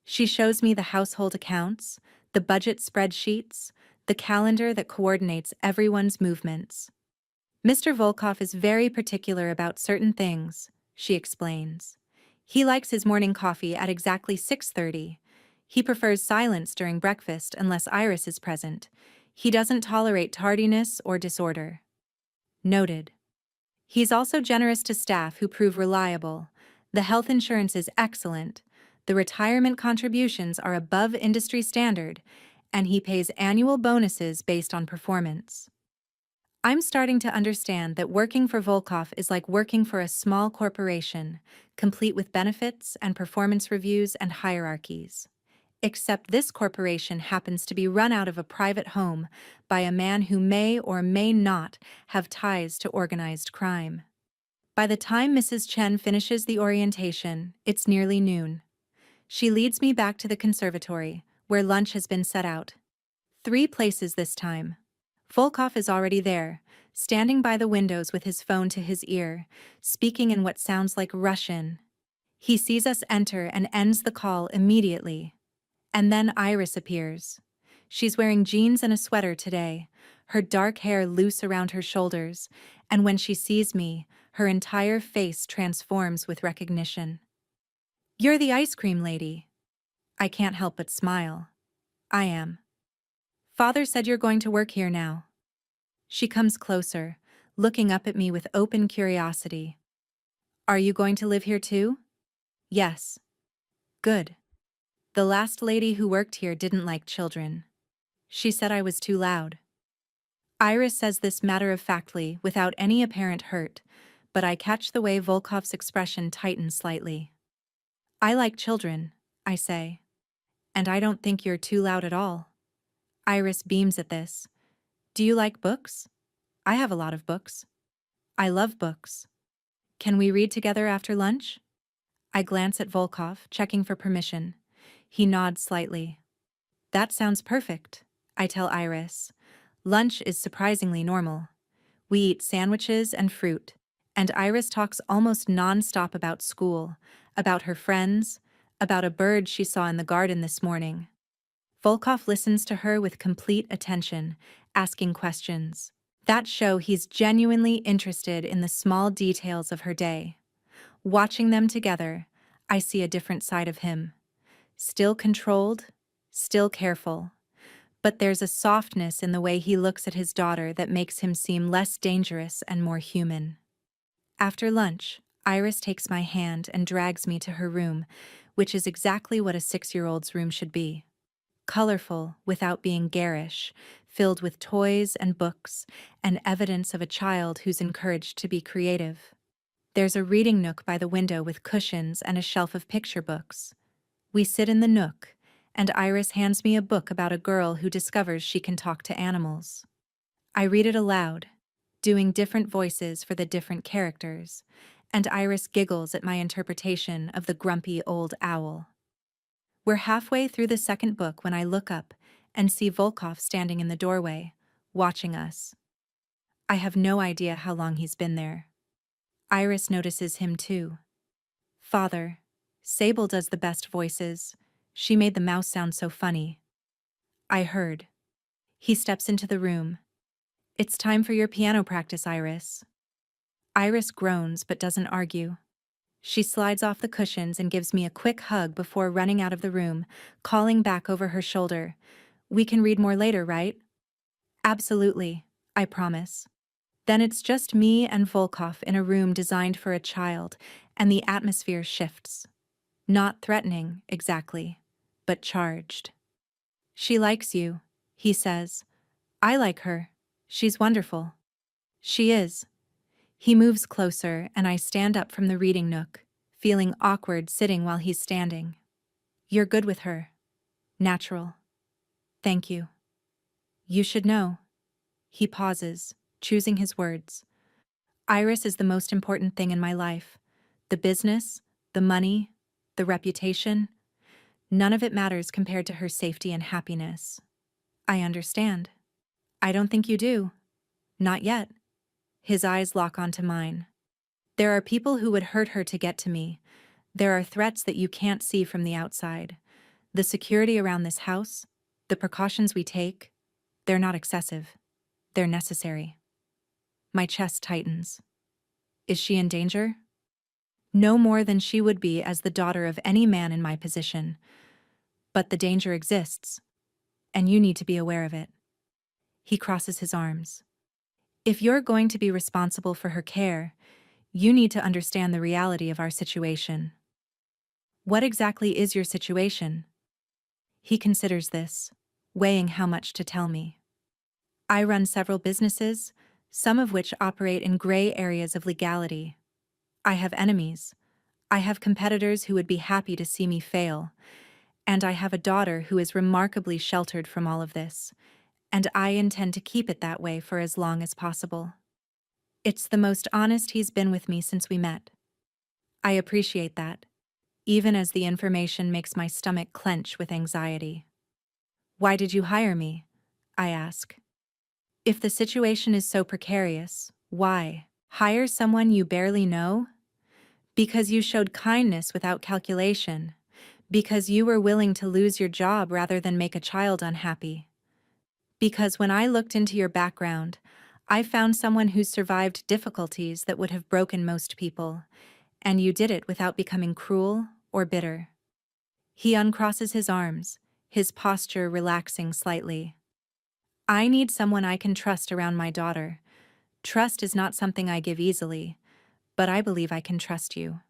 She shows me the household accounts, the budget spreadsheets, the calendar that coordinates everyone's movements. Mr. Volkov is very particular about certain things, she explains. He likes his morning coffee at exactly 6:30. He prefers silence during breakfast unless Iris is present. He doesn't tolerate tardiness or disorder. Noted. He's also generous to staff who prove reliable. The health insurance is excellent. The retirement contributions are above industry standard, and he pays annual bonuses based on performance. I'm starting to understand that working for Volkov is like working for a small corporation, complete with benefits and performance reviews and hierarchies. Except this corporation happens to be run out of a private home by a man who may or may not have ties to organized crime. By the time Mrs. Chen finishes the orientation, it's nearly noon. She leads me back to the conservatory, where lunch has been set out. 3 places this time. Volkov is already there, standing by the windows with his phone to his ear, speaking in what sounds like Russian. He sees us enter and ends the call immediately. And then Iris appears. She's wearing jeans and a sweater today, her dark hair loose around her shoulders, and when she sees me, her entire face transforms with recognition. "You're the ice cream lady." I can't help but smile. I am. "Father said you're going to work here now." She comes closer, looking up at me with open curiosity. "Are you going to live here too?" "Yes." "Good. The last lady who worked here didn't like children. She said I was too loud." Iris says this matter-of-factly, without any apparent hurt, but I catch the way Volkov's expression tightens slightly. "I like children," I say. "And I don't think you're too loud at all." Iris beams at this. "Do you like books?" "I have a lot of books." "I love books." "Can we read together after lunch?" I glance at Volkov, checking for permission. He nods slightly. "That sounds perfect," I tell Iris. Lunch is surprisingly normal. We eat sandwiches and fruit, and Iris talks almost non-stop about school, about her friends, about a bird she saw in the garden this morning. Volkov listens to her with complete attention, asking questions. That show he's genuinely interested in the small details of her day. Watching them together, I see a different side of him. Still controlled, still careful. But there's a softness in the way he looks at his daughter that makes him seem less dangerous and more human. After lunch, Iris takes my hand and drags me to her room, which is exactly what a 6-year-old's room should be. Colorful without being garish, filled with toys and books, and evidence of a child who's encouraged to be creative. There's a reading nook by the window with cushions and a shelf of picture books. We sit in the nook, and Iris hands me a book about a girl who discovers she can talk to animals. I read it aloud, doing different voices for the different characters, and Iris giggles at my interpretation of the grumpy old owl. We're halfway through the second book when I look up and see Volkov standing in the doorway, watching us. I have no idea how long he's been there. Iris notices him too. "Father, Sable does the best voices. She made the mouse sound so funny." I heard. He steps into the room. "It's time for your piano practice, Iris." Iris groans but doesn't argue. She slides off the cushions and gives me a quick hug before running out of the room, calling back over her shoulder, "We can read more later, right?" "Absolutely," I promise. Then it's just me and Volkov in a room designed for a child, and the atmosphere shifts. Not threatening, exactly, but charged. "She likes you," he says. "I like her. She's wonderful." "She is." He moves closer, and I stand up from the reading nook, feeling awkward sitting while he's standing. "You're good with her. Natural. Thank you." "You should know." He pauses, choosing his words. "Iris is the most important thing in my life. The business, the money, the reputation. None of it matters compared to her safety and happiness." "I understand." "I don't think you do. Not yet." His eyes lock onto mine. "There are people who would hurt her to get to me. There are threats that you can't see from the outside. The security around this house, the precautions we take, they're not excessive. They're necessary." My chest tightens. "Is she in danger?" "No more than she would be as the daughter of any man in my position. But the danger exists, and you need to be aware of it." He crosses his arms. "If you're going to be responsible for her care, you need to understand the reality of our situation." "What exactly is your situation?" He considers this, weighing how much to tell me. "I run several businesses, some of which operate in gray areas of legality. I have enemies. I have competitors who would be happy to see me fail. And I have a daughter who is remarkably sheltered from all of this, and I intend to keep it that way for as long as possible. It's the most honest he's been with me since we met. I appreciate that, even as the information makes my stomach clench with anxiety. Why did you hire me? I ask. If the situation is so precarious, why? Hire someone you barely know? Because you showed kindness without calculation. Because you were willing to lose your job rather than make a child unhappy. Because when I looked into your background, I found someone who survived difficulties that would have broken most people, and you did it without becoming cruel or bitter. He uncrosses his arms, his posture relaxing slightly. I need someone I can trust around my daughter. Trust is not something I give easily, but I believe I can trust you.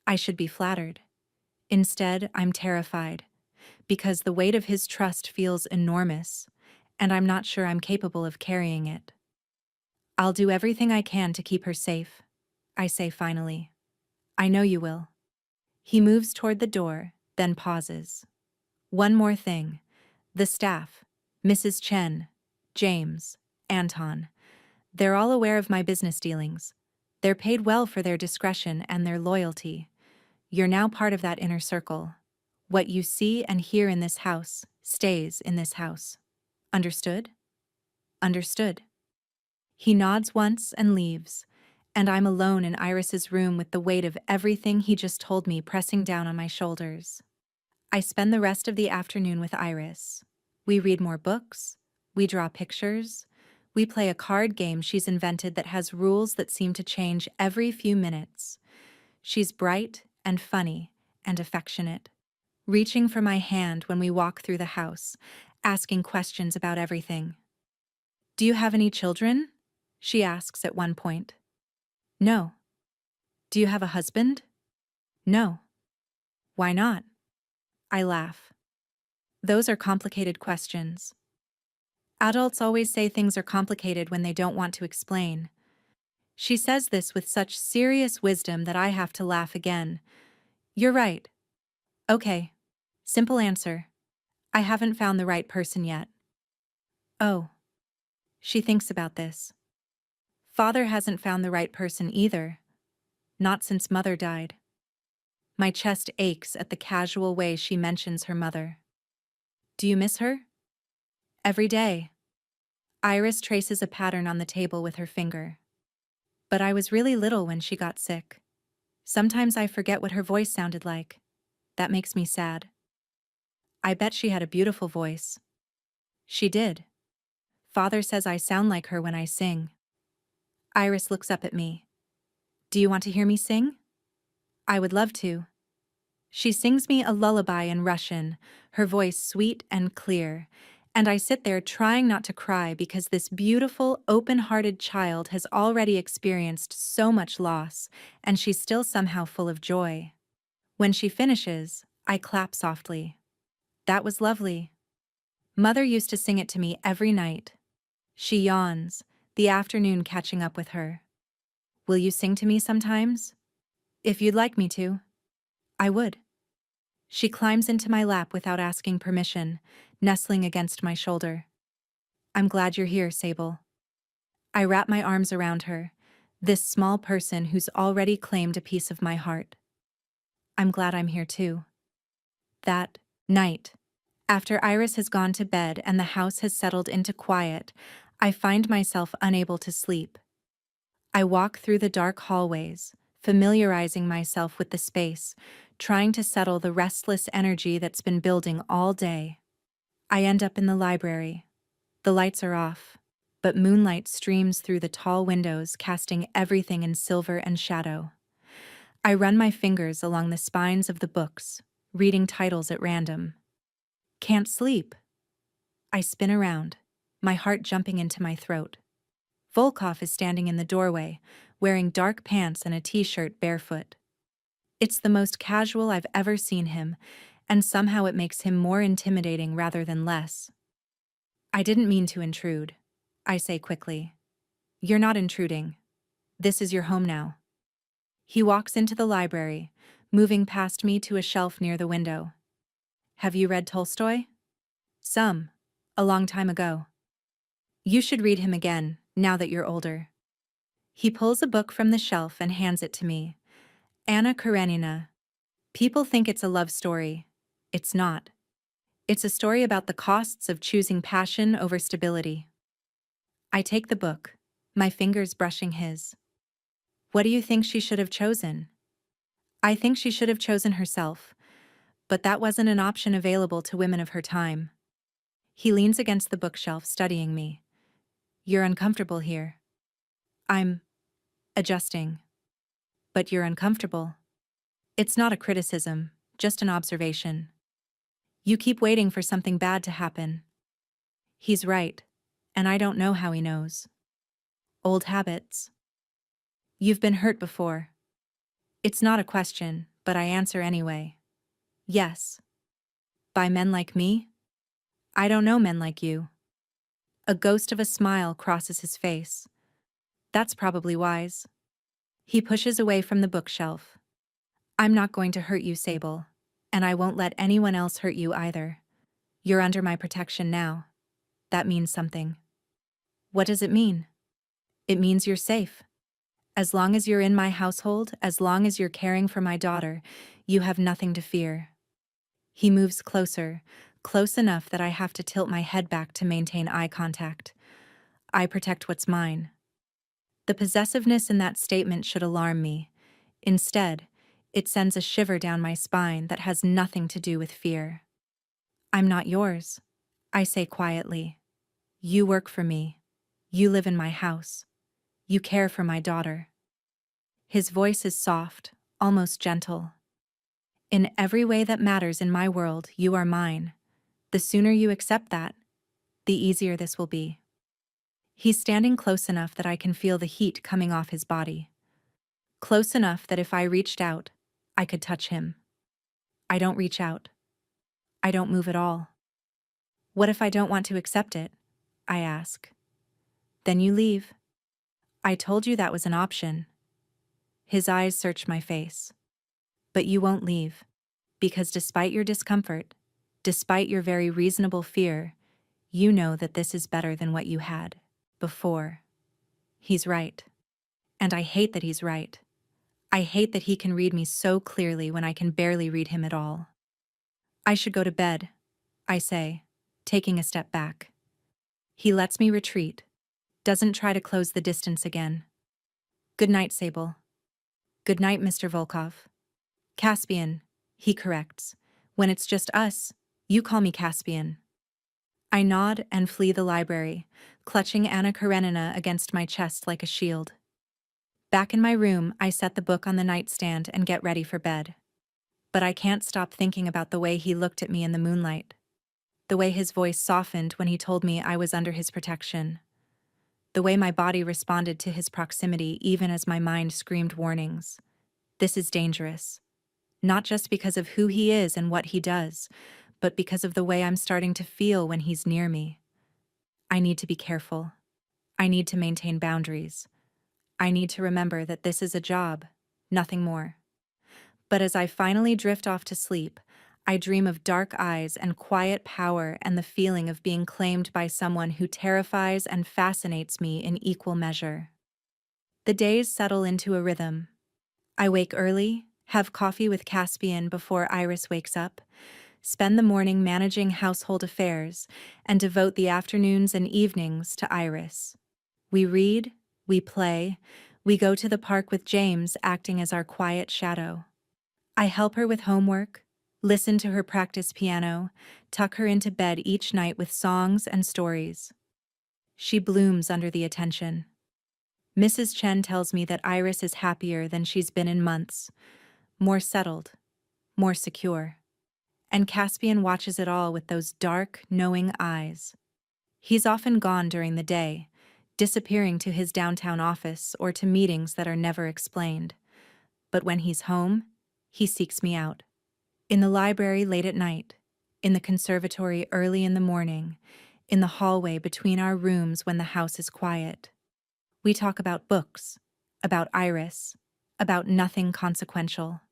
I should be flattered. Instead, I'm terrified, because the weight of his trust feels enormous, and I'm not sure I'm capable of carrying it. I'll do everything I can to keep her safe, I say finally. I know you will. He moves toward the door, then pauses. One more thing. The staff, Mrs. Chen, James, Anton, they're all aware of my business dealings. They're paid well for their discretion and their loyalty. You're now part of that inner circle. What you see and hear in this house stays in this house. Understood? Understood. He nods once and leaves, and I'm alone in Iris's room with the weight of everything he just told me pressing down on my shoulders. I spend the rest of the afternoon with Iris. We read more books, we draw pictures, we play a card game she's invented that has rules that seem to change every few minutes. She's bright and funny and affectionate, reaching for my hand when we walk through the house, asking questions about everything. Do you have any children? She asks at one point. No. Do you have a husband? No. Why not? I laugh. Those are complicated questions. Adults always say things are complicated when they don't want to explain. She says this with such serious wisdom that I have to laugh again. You're right. Okay. Simple answer. I haven't found the right person yet. Oh. She thinks about this. Father hasn't found the right person either. Not since Mother died. My chest aches at the casual way she mentions her mother. Do you miss her? Every day. Iris traces a pattern on the table with her finger. But I was really little when she got sick. Sometimes I forget what her voice sounded like. That makes me sad. I bet she had a beautiful voice. She did. Father says I sound like her when I sing. Iris looks up at me. Do you want to hear me sing? I would love to. She sings me a lullaby in Russian, her voice sweet and clear, and I sit there trying not to cry because this beautiful, open-hearted child has already experienced so much loss, and she's still somehow full of joy. When she finishes, I clap softly. That was lovely. Mother used to sing it to me every night. She yawns, the afternoon catching up with her. Will you sing to me sometimes? If you'd like me to. I would. She climbs into my lap without asking permission, nestling against my shoulder. I'm glad you're here, Sable. I wrap my arms around her, this small person who's already claimed a piece of my heart. I'm glad I'm here too. That night, after Iris has gone to bed and the house has settled into quiet, I find myself unable to sleep. I walk through the dark hallways, familiarizing myself with the space, trying to settle the restless energy that's been building all day. I end up in the library. The lights are off, but moonlight streams through the tall windows, casting everything in silver and shadow. I run my fingers along the spines of the books, reading titles at random. Can't sleep. I spin around, my heart jumping into my throat. Volkov is standing in the doorway, wearing dark pants and a t-shirt barefoot. It's the most casual I've ever seen him, and somehow it makes him more intimidating rather than less. I didn't mean to intrude, I say quickly. You're not intruding. This is your home now. He walks into the library, moving past me to a shelf near the window. Have you read Tolstoy? Some. A long time ago. You should read him again, now that you're older. He pulls a book from the shelf and hands it to me. Anna Karenina. People think it's a love story. It's not. It's a story about the costs of choosing passion over stability. I take the book, my fingers brushing his. What do you think she should have chosen? I think she should have chosen herself, but that wasn't an option available to women of her time. He leans against the bookshelf, studying me. You're uncomfortable here. I'm adjusting. But you're uncomfortable. It's not a criticism, just an observation. You keep waiting for something bad to happen. He's right, and I don't know how he knows. Old habits. You've been hurt before. It's not a question, but I answer anyway. Yes. By men like me? I don't know men like you. A ghost of a smile crosses his face. That's probably wise. He pushes away from the bookshelf. I'm not going to hurt you, Sable. And I won't let anyone else hurt you either. You're under my protection now. That means something. What does it mean? It means you're safe. As long as you're in my household, as long as you're caring for my daughter, you have nothing to fear. He moves closer, close enough that I have to tilt my head back to maintain eye contact. I protect what's mine. The possessiveness in that statement should alarm me. Instead, it sends a shiver down my spine that has nothing to do with fear. I'm not yours, I say quietly. You work for me. You live in my house. You care for my daughter. His voice is soft, almost gentle. In every way that matters in my world, you are mine. The sooner you accept that, the easier this will be. He's standing close enough that I can feel the heat coming off his body. Close enough that if I reached out, I could touch him. I don't reach out. I don't move at all. What if I don't want to accept it? I ask. Then you leave. I told you that was an option. His eyes search my face. But you won't leave. Because despite your discomfort, despite your very reasonable fear, you know that this is better than what you had before. He's right. And I hate that he's right. I hate that he can read me so clearly when I can barely read him at all. I should go to bed, I say, taking a step back. He lets me retreat, doesn't try to close the distance again. Good night, Sable. Good night, Mr. Volkov. Caspian, he corrects. When it's just us, you call me Caspian. I nod and flee the library, clutching Anna Karenina against my chest like a shield. Back in my room, I set the book on the nightstand and get ready for bed. But I can't stop thinking about the way he looked at me in the moonlight. The way his voice softened when he told me I was under his protection. The way my body responded to his proximity even as my mind screamed warnings. This is dangerous. Not just because of who he is and what he does, but because of the way I'm starting to feel when he's near me. I need to be careful. I need to maintain boundaries. I need to remember that this is a job, nothing more. But as I finally drift off to sleep, I dream of dark eyes and quiet power and the feeling of being claimed by someone who terrifies and fascinates me in equal measure. The days settle into a rhythm. I wake early, have coffee with Caspian before Iris wakes up, spend the morning managing household affairs, and devote the afternoons and evenings to Iris. We read, we play, we go to the park with James acting as our quiet shadow. I help her with homework, listen to her practice piano, tuck her into bed each night with songs and stories. She blooms under the attention. Mrs. Chen tells me that Iris is happier than she's been in months, more settled, more secure. And Caspian watches it all with those dark, knowing eyes. He's often gone during the day, disappearing to his downtown office or to meetings that are never explained. But when he's home, he seeks me out. In the library late at night, in the conservatory early in the morning, in the hallway between our rooms when the house is quiet. We talk about books, about Iris, about nothing consequential.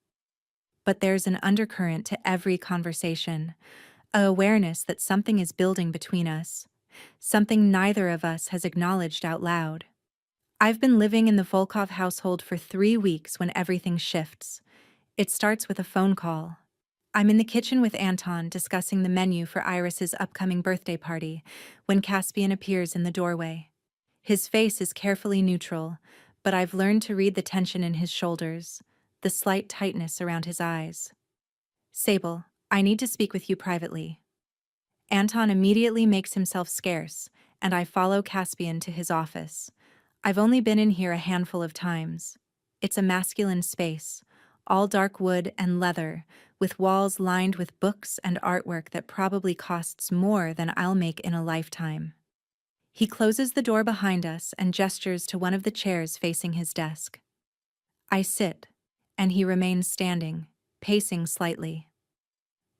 but there's an undercurrent to every conversation, a awareness that something is building between us, something neither of us has acknowledged out loud. I've been living in the Volkov household for 3 weeks when everything shifts. It starts with a phone call. I'm in the kitchen with Anton discussing the menu for Iris's upcoming birthday party when Caspian appears in the doorway. His face is carefully neutral, but I've learned to read the tension in his shoulders, the slight tightness around his eyes. Sable, I need to speak with you privately. Anton immediately makes himself scarce, and I follow Caspian to his office. I've only been in here a handful of times. It's a masculine space, all dark wood and leather, with walls lined with books and artwork that probably costs more than I'll make in a lifetime. He closes the door behind us and gestures to one of the chairs facing his desk. I sit, and he remains standing, pacing slightly.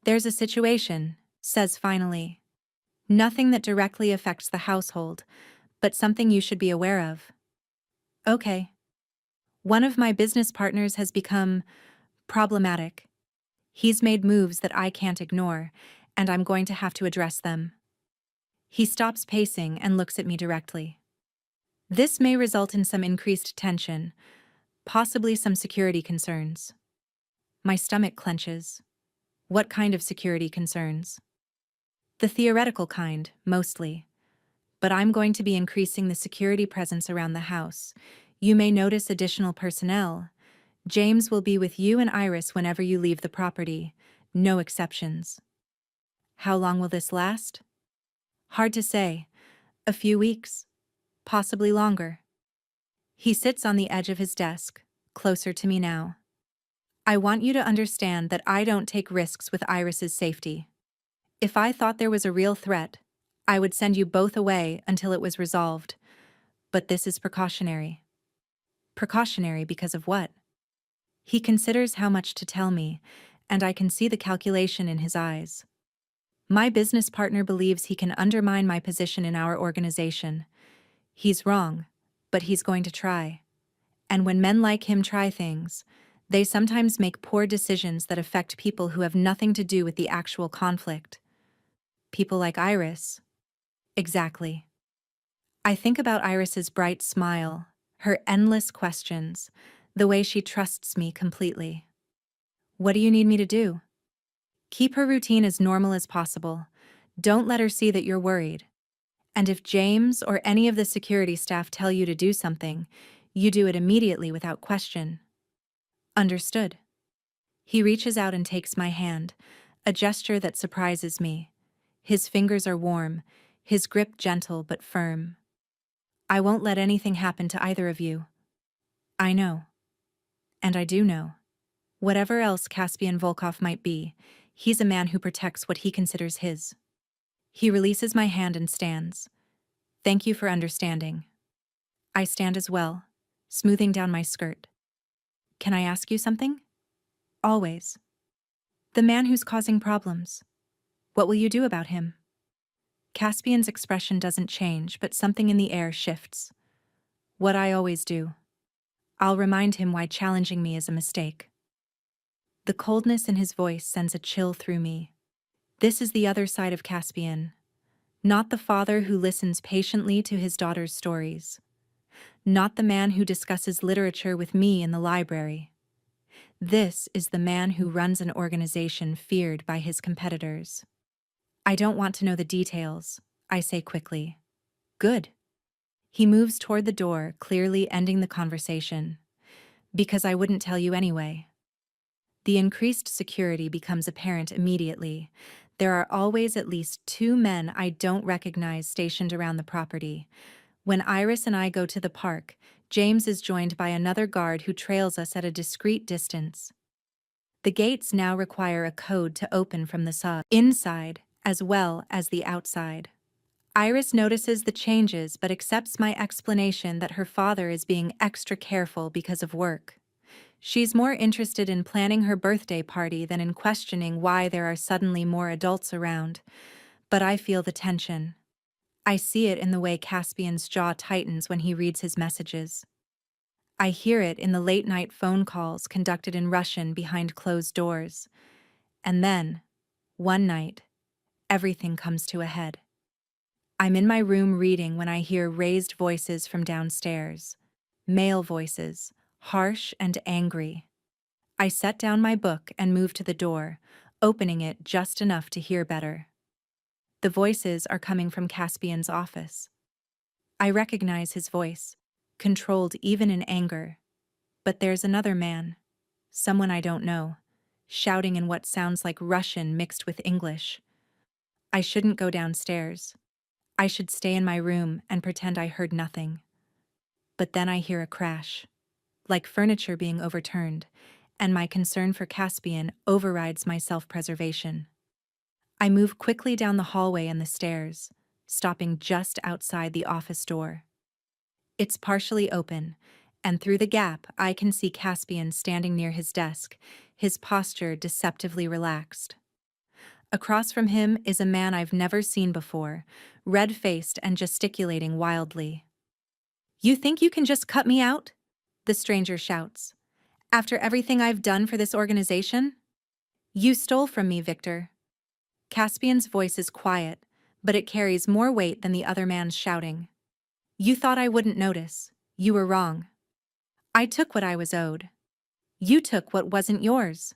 There's a situation, says finally. Nothing that directly affects the household, but something you should be aware of. Okay. One of my business partners has become problematic. He's made moves that I can't ignore, and I'm going to have to address them. He stops pacing and looks at me directly. This may result in some increased tension, possibly some security concerns. My stomach clenches. What kind of security concerns? The theoretical kind, mostly. But I'm going to be increasing the security presence around the house. You may notice additional personnel. James will be with you and Iris whenever you leave the property. No exceptions. How long will this last? Hard to say. A few weeks. Possibly longer. He sits on the edge of his desk, closer to me now. I want you to understand that I don't take risks with Iris's safety. If I thought there was a real threat, I would send you both away until it was resolved. But this is precautionary. Precautionary because of what? He considers how much to tell me, and I can see the calculation in his eyes. My business partner believes he can undermine my position in our organization. He's wrong, but he's going to try. And when men like him try things, they sometimes make poor decisions that affect people who have nothing to do with the actual conflict. People like Iris. Exactly. I think about Iris's bright smile, her endless questions, the way she trusts me completely. What do you need me to do? Keep her routine as normal as possible. Don't let her see that you're worried. And if James or any of the security staff tell you to do something, you do it immediately without question. Understood. He reaches out and takes my hand, a gesture that surprises me. His fingers are warm, his grip gentle but firm. I won't let anything happen to either of you. I know. And I do know. Whatever else Caspian Volkov might be, he's a man who protects what he considers his. He releases my hand and stands. Thank you for understanding. I stand as well, smoothing down my skirt. Can I ask you something? Always. The man who's causing problems. What will you do about him? Caspian's expression doesn't change, but something in the air shifts. What I always do. I'll remind him why challenging me is a mistake. The coldness in his voice sends a chill through me. This is the other side of Caspian. Not the father who listens patiently to his daughter's stories. Not the man who discusses literature with me in the library. This is the man who runs an organization feared by his competitors. I don't want to know the details, I say quickly. Good. He moves toward the door, clearly ending the conversation. Because I wouldn't tell you anyway. The increased security becomes apparent immediately. There are always at least 2 men I don't recognize stationed around the property. When Iris and I go to the park, James is joined by another guard who trails us at a discreet distance. The gates now require a code to open from the inside as well as the outside. Iris notices the changes but accepts my explanation that her father is being extra careful because of work. She's more interested in planning her birthday party than in questioning why there are suddenly more adults around. But I feel the tension. I see it in the way Caspian's jaw tightens when he reads his messages. I hear it in the late-night phone calls conducted in Russian behind closed doors. And then, one night, everything comes to a head. I'm in my room reading when I hear raised voices from downstairs. Male voices, harsh and angry. I set down my book and move to the door, opening it just enough to hear better. The voices are coming from Caspian's office. I recognize his voice, controlled even in anger. But there's another man, someone I don't know, shouting in what sounds like Russian mixed with English. I shouldn't go downstairs. I should stay in my room and pretend I heard nothing. But then I hear a crash, like furniture being overturned, and my concern for Caspian overrides my self-preservation. I move quickly down the hallway and the stairs, stopping just outside the office door. It's partially open, and through the gap I can see Caspian standing near his desk, his posture deceptively relaxed. Across from him is a man I've never seen before, red-faced and gesticulating wildly. "You think you can just cut me out?" the stranger shouts. "After everything I've done for this organization? You stole from me, Victor." Caspian's voice is quiet, but it carries more weight than the other man's shouting. "You thought I wouldn't notice. You were wrong. I took what I was owed. You took what wasn't yours."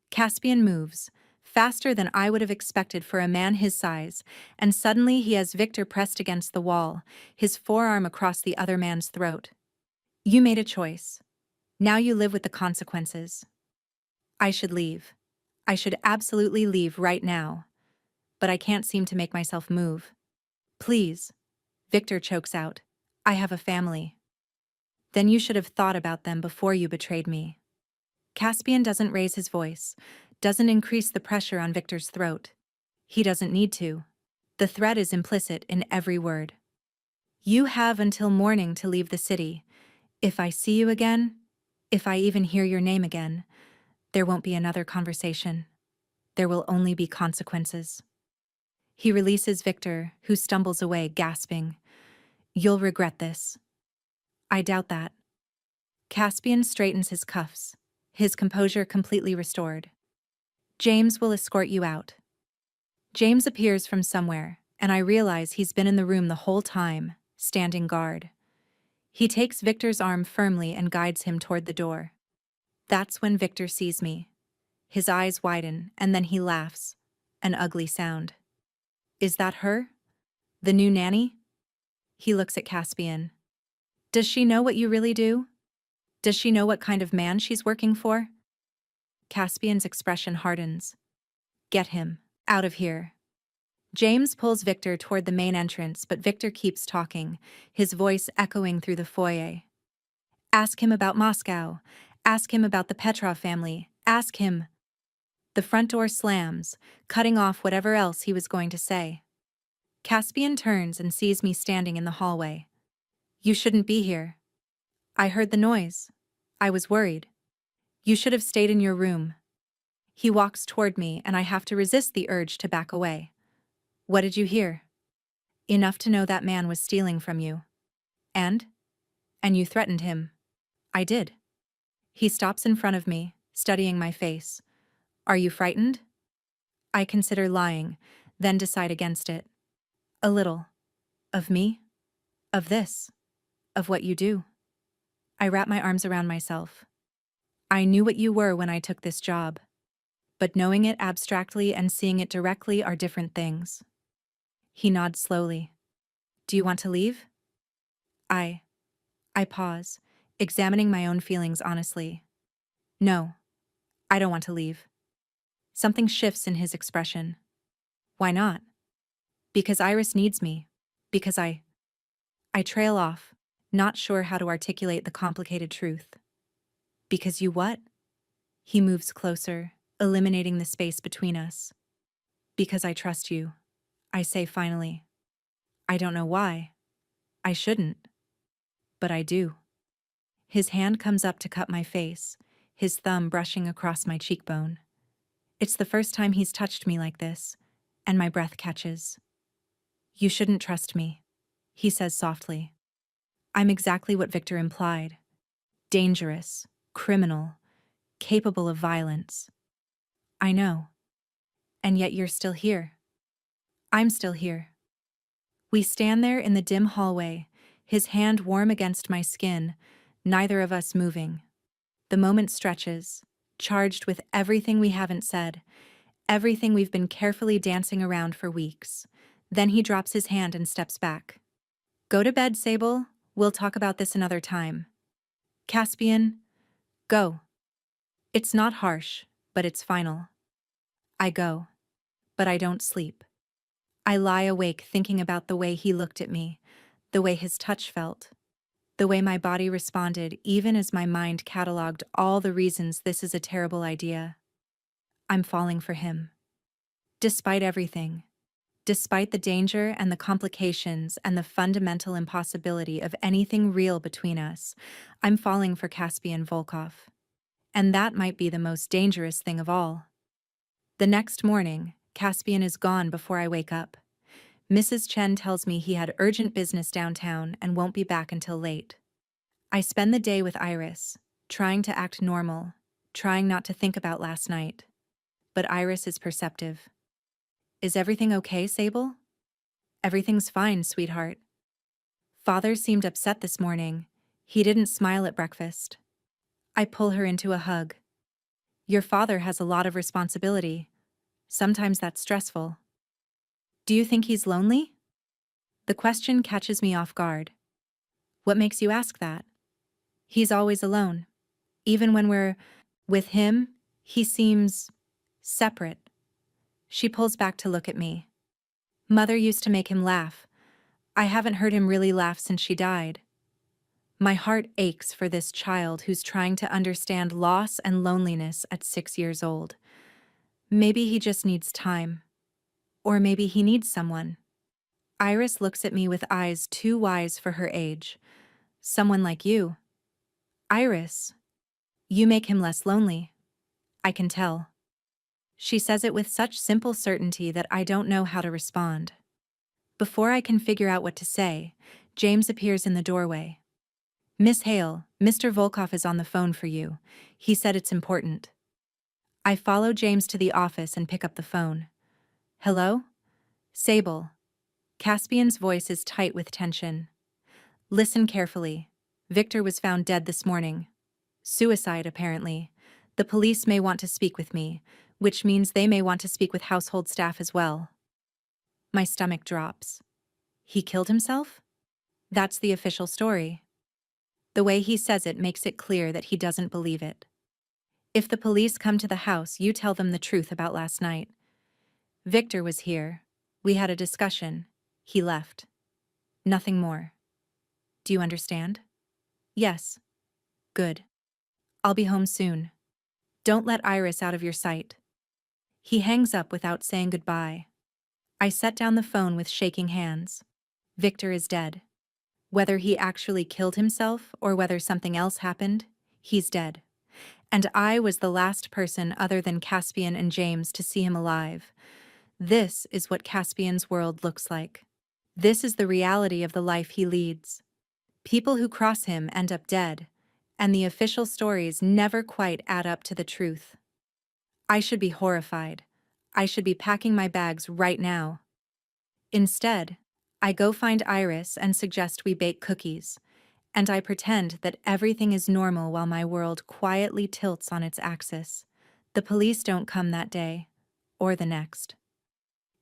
Caspian moves, faster than I would have expected for a man his size, and suddenly he has Victor pressed against the wall, his forearm across the other man's throat. "You made a choice. Now you live with the consequences." I should leave. I should absolutely leave right now. But I can't seem to make myself move. "Please," Victor chokes out. "I have a family." "Then you should have thought about them before you betrayed me." Caspian doesn't raise his voice, doesn't increase the pressure on Victor's throat. He doesn't need to. The threat is implicit in every word. "You have until morning to leave the city. If I see you again, if I even hear your name again, there won't be another conversation. There will only be consequences." He releases Victor, who stumbles away, gasping, "You'll regret this." I doubt that. Caspian straightens his cuffs, his composure completely restored. "James will escort you out." James appears from somewhere, and I realize he's been in the room the whole time, standing guard. He takes Victor's arm firmly and guides him toward the door. That's when Victor sees me. His eyes widen, and then he laughs. An ugly sound. "Is that her? The new nanny?" He looks at Caspian. "Does she know what you really do? Does she know what kind of man she's working for?" Caspian's expression hardens. "Get him out of here." James pulls Victor toward the main entrance, but Victor keeps talking, his voice echoing through the foyer. "Ask him about Moscow. Ask him about the Petrov family. Ask him." The front door slams, cutting off whatever else he was going to say. Caspian turns and sees me standing in the hallway. "You shouldn't be here." "I heard the noise. I was worried." "You should have stayed in your room." He walks toward me, and I have to resist the urge to back away. "What did you hear?" "Enough to know that man was stealing from you." "And?" "And you threatened him." "I did." He stops in front of me, studying my face. "Are you frightened?" I consider lying, then decide against it. "A little." "Of me? Of this? Of what you do?" I wrap my arms around myself. "I knew what you were when I took this job. But knowing it abstractly and seeing it directly are different things." He nods slowly. "Do you want to leave?" I I pause, examining my own feelings honestly. "No, I don't want to leave." Something shifts in his expression. "Why not?" "Because Iris needs me. Because I trail off, not sure how to articulate the complicated truth. "Because you what?" He moves closer, eliminating the space between us. "Because I trust you," I say finally. I don't know why. I shouldn't. But I do. His hand comes up to cut my face, his thumb brushing across my cheekbone. It's the first time he's touched me like this, and my breath catches. "You shouldn't trust me," he says softly. I'm exactly what Victor implied. dangerous, criminal, capable of violence. I know. And yet you're still here. I'm still here. We stand there in the dim hallway, his hand warm against my skin, neither of us moving. The moment stretches, charged with everything we haven't said, everything we've been carefully dancing around for weeks. Then he drops his hand and steps back. Go to bed, Sable. We'll talk about this another time. Caspian, go. It's not harsh, but it's final. I go, but I don't sleep. I lie awake thinking about the way he looked at me, the way his touch felt, the way my body responded even as my mind cataloged all the reasons this is a terrible idea. I'm falling for him. Despite everything. Despite the danger and the complications and the fundamental impossibility of anything real between us, I'm falling for Caspian Volkov. And that might be the most dangerous thing of all. The next morning, Caspian is gone before I wake up. Mrs. Chen tells me he had urgent business downtown and won't be back until late. I spend the day with Iris, trying to act normal, trying not to think about last night. But Iris is perceptive. Is everything okay, Sable? Everything's fine, sweetheart. Father seemed upset this morning. He didn't smile at breakfast. I pull her into a hug. Your father has a lot of responsibility. Sometimes that's stressful. Do you think he's lonely? The question catches me off guard. What makes you ask that? He's always alone. Even when we're with him, he seems separate. She pulls back to look at me. Mother used to make him laugh. I haven't heard him really laugh since she died. My heart aches for this child who's trying to understand loss and loneliness at 6 years old. Maybe he just needs time. Or maybe he needs someone. Iris looks at me with eyes too wise for her age. Someone like you. Iris, you make him less lonely. I can tell. She says it with such simple certainty that I don't know how to respond. Before I can figure out what to say, James appears in the doorway. Miss Hale, Mr. Volkov is on the phone for you. He said it's important. I follow James to the office and pick up the phone. Hello? Sable. Caspian's voice is tight with tension. Listen carefully. Victor was found dead this morning. Suicide, apparently. The police may want to speak with me, which means they may want to speak with household staff as well. My stomach drops. He killed himself? That's the official story. The way he says it makes it clear that he doesn't believe it. If the police come to the house, you tell them the truth about last night. Victor was here. We had a discussion. He left. Nothing more. Do you understand? Yes. Good. I'll be home soon. Don't let Iris out of your sight. He hangs up without saying goodbye. I set down the phone with shaking hands. Victor is dead. Whether he actually killed himself or whether something else happened, he's dead. And I was the last person other than Caspian and James to see him alive. This is what Caspian's world looks like. This is the reality of the life he leads. People who cross him end up dead, and the official stories never quite add up to the truth. I should be horrified. I should be packing my bags right now. Instead, I go find Iris and suggest we bake cookies, and I pretend that everything is normal while my world quietly tilts on its axis. The police don't come that day, or the next.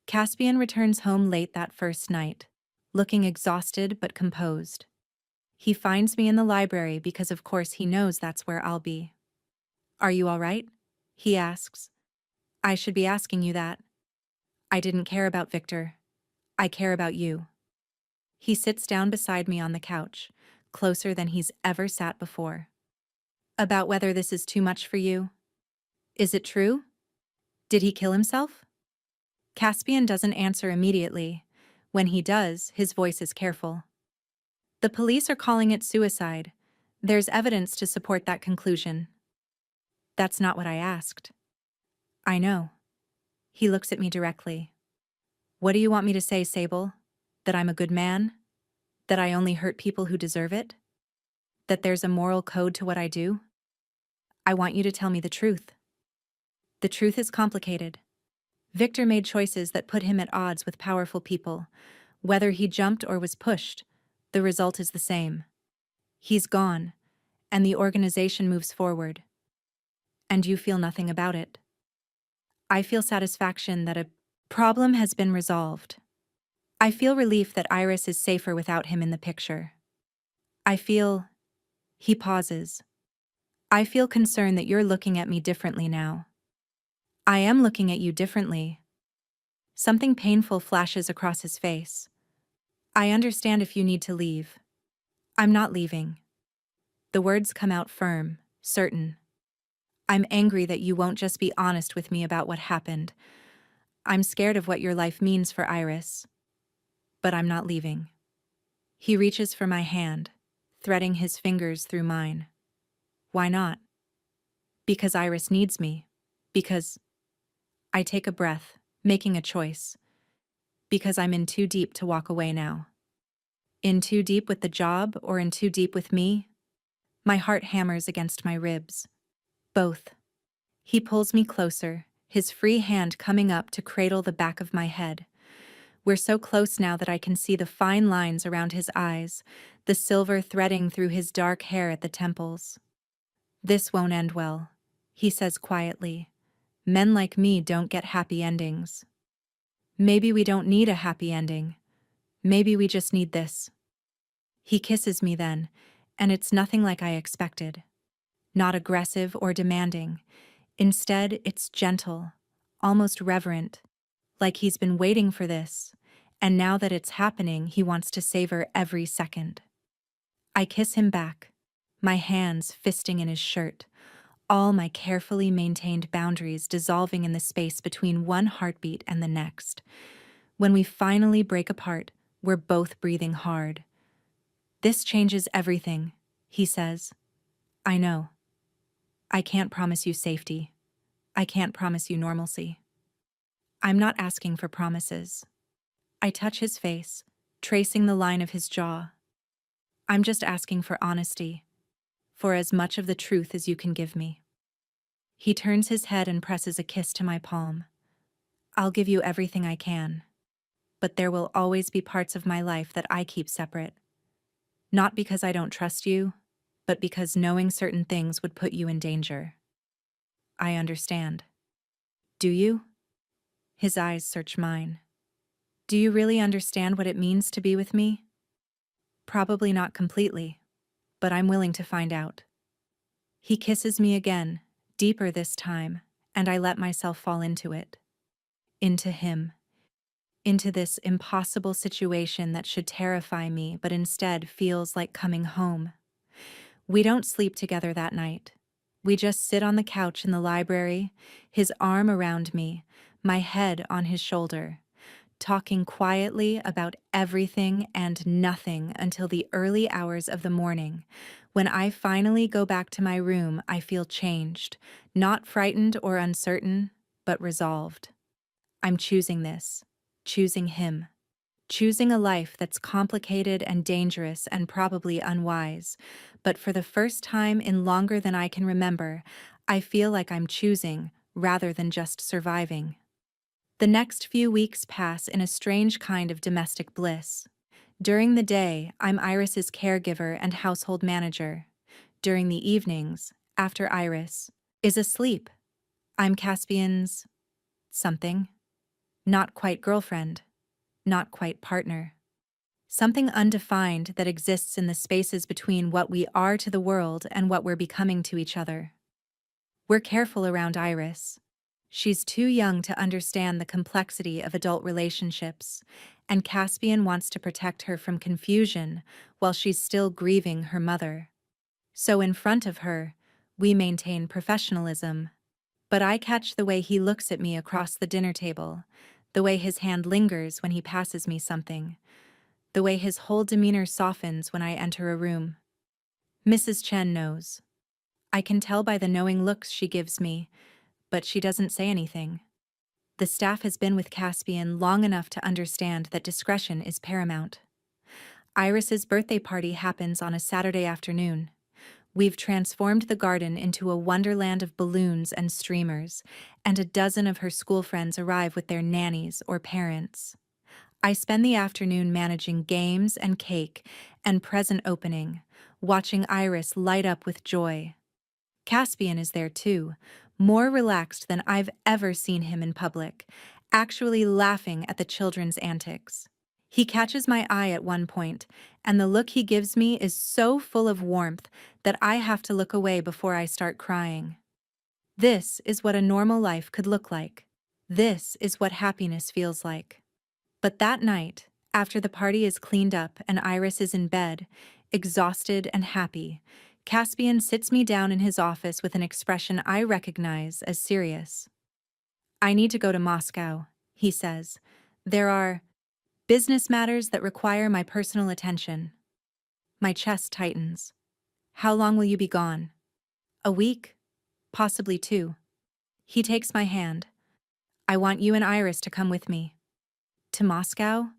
Caspian returns home late that first night, looking exhausted but composed. He finds me in the library because of course he knows that's where I'll be. Are you all right? He asks. I should be asking you that. I didn't care about Victor. I care about you. He sits down beside me on the couch, closer than he's ever sat before. About whether this is too much for you? Is it true? Did he kill himself? Caspian doesn't answer immediately. When he does, his voice is careful. The police are calling it suicide. There's evidence to support that conclusion. That's not what I asked. I know. He looks at me directly. What do you want me to say, Sable? That I'm a good man? That I only hurt people who deserve it? That there's a moral code to what I do? I want you to tell me the truth. The truth is complicated. Victor made choices that put him at odds with powerful people. Whether he jumped or was pushed, the result is the same. He's gone, and the organization moves forward. And you feel nothing about it. I feel satisfaction that a problem has been resolved. I feel relief that Iris is safer without him in the picture. I feel... He pauses. I feel concern that you're looking at me differently now. I am looking at you differently. Something painful flashes across his face. I understand if you need to leave. I'm not leaving. The words come out firm, certain. I'm angry that you won't just be honest with me about what happened. I'm scared of what your life means for Iris. But I'm not leaving. He reaches for my hand, threading his fingers through mine. Why not? Because Iris needs me. Because... I take a breath, making a choice. Because I'm in too deep to walk away now. In too deep with the job or in too deep with me? My heart hammers against my ribs. Both. He pulls me closer, his free hand coming up to cradle the back of my head. We're so close now that I can see the fine lines around his eyes, the silver threading through his dark hair at the temples. This won't end well, he says quietly. Men like me don't get happy endings. Maybe we don't need a happy ending. Maybe we just need this. He kisses me then, and it's nothing like I expected. Not aggressive or demanding. Instead, it's gentle, almost reverent, like he's been waiting for this, and now that it's happening, he wants to savor every second. I kiss him back, my hands fisting in his shirt, all my carefully maintained boundaries dissolving in the space between one heartbeat and the next. When we finally break apart, we're both breathing hard. This changes everything, he says. I know. I can't promise you safety. I can't promise you normalcy. I'm not asking for promises. I touch his face, tracing the line of his jaw. I'm just asking for honesty, for as much of the truth as you can give me. He turns his head and presses a kiss to my palm. I'll give you everything I can, but there will always be parts of my life that I keep separate. Not because I don't trust you, but because knowing certain things would put you in danger. I understand. Do you? His eyes search mine. Do you really understand what it means to be with me? Probably not completely, but I'm willing to find out. He kisses me again, deeper this time, and I let myself fall into it. Into him. Into this impossible situation that should terrify me, but instead feels like coming home. We don't sleep together that night. We just sit on the couch in the library, his arm around me, my head on his shoulder, talking quietly about everything and nothing until the early hours of the morning. When I finally go back to my room, I feel changed, not frightened or uncertain, but resolved. I'm choosing this, choosing him. Choosing a life that's complicated and dangerous and probably unwise, but for the first time in longer than I can remember, I feel like I'm choosing rather than just surviving. The next few weeks pass in a strange kind of domestic bliss. During the day, I'm Iris's caregiver and household manager. During the evenings, after Iris is asleep, I'm Caspian's something. Not quite girlfriend. Not quite partner. Something undefined that exists in the spaces between what we are to the world and what we're becoming to each other. We're careful around Iris. She's too young to understand the complexity of adult relationships, and Caspian wants to protect her from confusion while she's still grieving her mother. So in front of her, we maintain professionalism. But I catch the way he looks at me across the dinner table, the way his hand lingers when he passes me something, the way his whole demeanor softens when I enter a room. Mrs. Chen knows. I can tell by the knowing looks she gives me, but she doesn't say anything. The staff has been with Caspian long enough to understand that discretion is paramount. Iris's birthday party happens on a Saturday afternoon. We've transformed the garden into a wonderland of balloons and streamers, and a dozen of her school friends arrive with their nannies or parents. I spend the afternoon managing games and cake and present opening, watching Iris light up with joy. Caspian is there too, more relaxed than I've ever seen him in public, actually laughing at the children's antics. He catches my eye at one point, and the look he gives me is so full of warmth that I have to look away before I start crying. This is what a normal life could look like. This is what happiness feels like. But that night, after the party is cleaned up and Iris is in bed, exhausted and happy, Caspian sits me down in his office with an expression I recognize as serious. "I need to go to Moscow," he says. "There are business matters that require my personal attention." My chest tightens. "How long will you be gone?" "A week, possibly 2. He takes my hand. "I want you and Iris to come with me." "To Moscow?"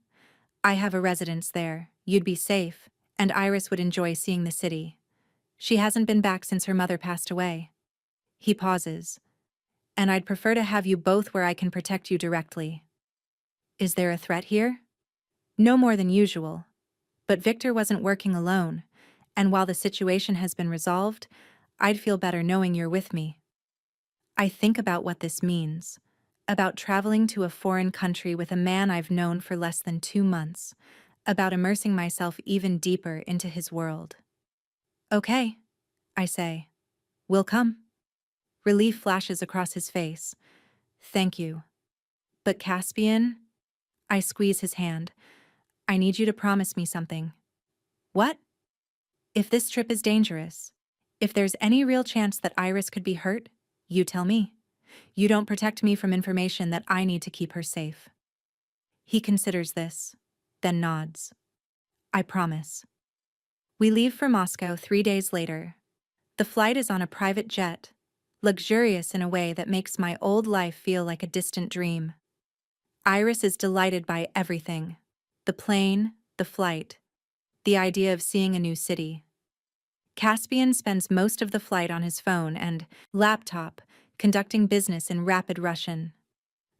"I have a residence there. You'd be safe, and Iris would enjoy seeing the city. She hasn't been back since her mother passed away." He pauses. "And I'd prefer to have you both where I can protect you directly." Is there a threat here? No more than usual. But Victor wasn't working alone, and while the situation has been resolved, I'd feel better knowing you're with me. I think about what this means, about traveling to a foreign country with a man I've known for less than 2 months, about immersing myself even deeper into his world. "Okay," I say. "We'll come." Relief flashes across his face. "Thank you." "But Caspian?" I squeeze his hand. "I need you to promise me something." "What?" "If this trip is dangerous, if there's any real chance that Iris could be hurt, you tell me. You don't protect me from information that I need to keep her safe." He considers this, then nods. "I promise." We leave for Moscow 3 days later. The flight is on a private jet, luxurious in a way that makes my old life feel like a distant dream. Iris is delighted by everything: the plane, the flight, the idea of seeing a new city. Caspian spends most of the flight on his phone and laptop, conducting business in rapid Russian.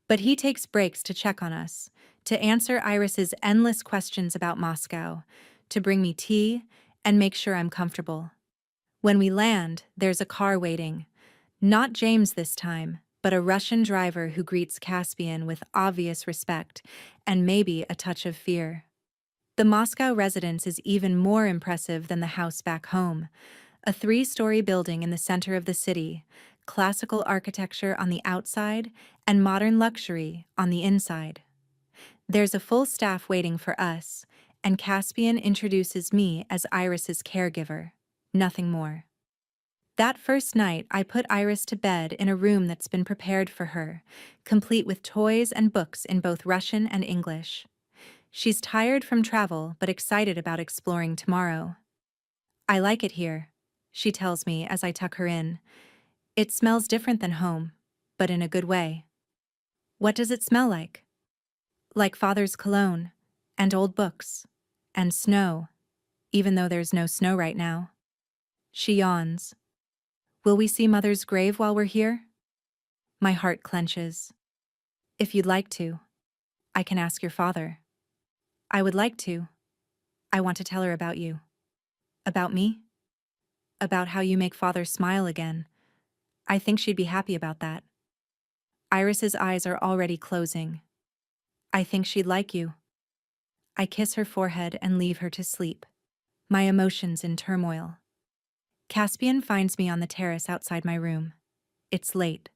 But he takes breaks to check on us, to answer Iris's endless questions about Moscow, to bring me tea, and make sure I'm comfortable. When we land, there's a car waiting. Not James this time, but a Russian driver who greets Caspian with obvious respect and maybe a touch of fear. The Moscow residence is even more impressive than the house back home. A 3-story building in the center of the city, classical architecture on the outside and modern luxury on the inside. There's a full staff waiting for us, and Caspian introduces me as Iris's caregiver. Nothing more. That first night, I put Iris to bed in a room that's been prepared for her, complete with toys and books in both Russian and English. She's tired from travel but excited about exploring tomorrow. "I like it here," she tells me as I tuck her in. "It smells different than home, but in a good way." "What does it smell like?" "Like Father's cologne, and old books, and snow, even though there's no snow right now." She yawns. "Will we see Mother's grave while we're here?" My heart clenches. "If you'd like to, I can ask your father." "I would like to. I want to tell her about you." "About me?" "About how you make Father smile again. I think she'd be happy about that." Iris's eyes are already closing. "I think she'd like you." I kiss her forehead and leave her to sleep, my emotions in turmoil. Caspian finds me on the terrace outside my room. It's late,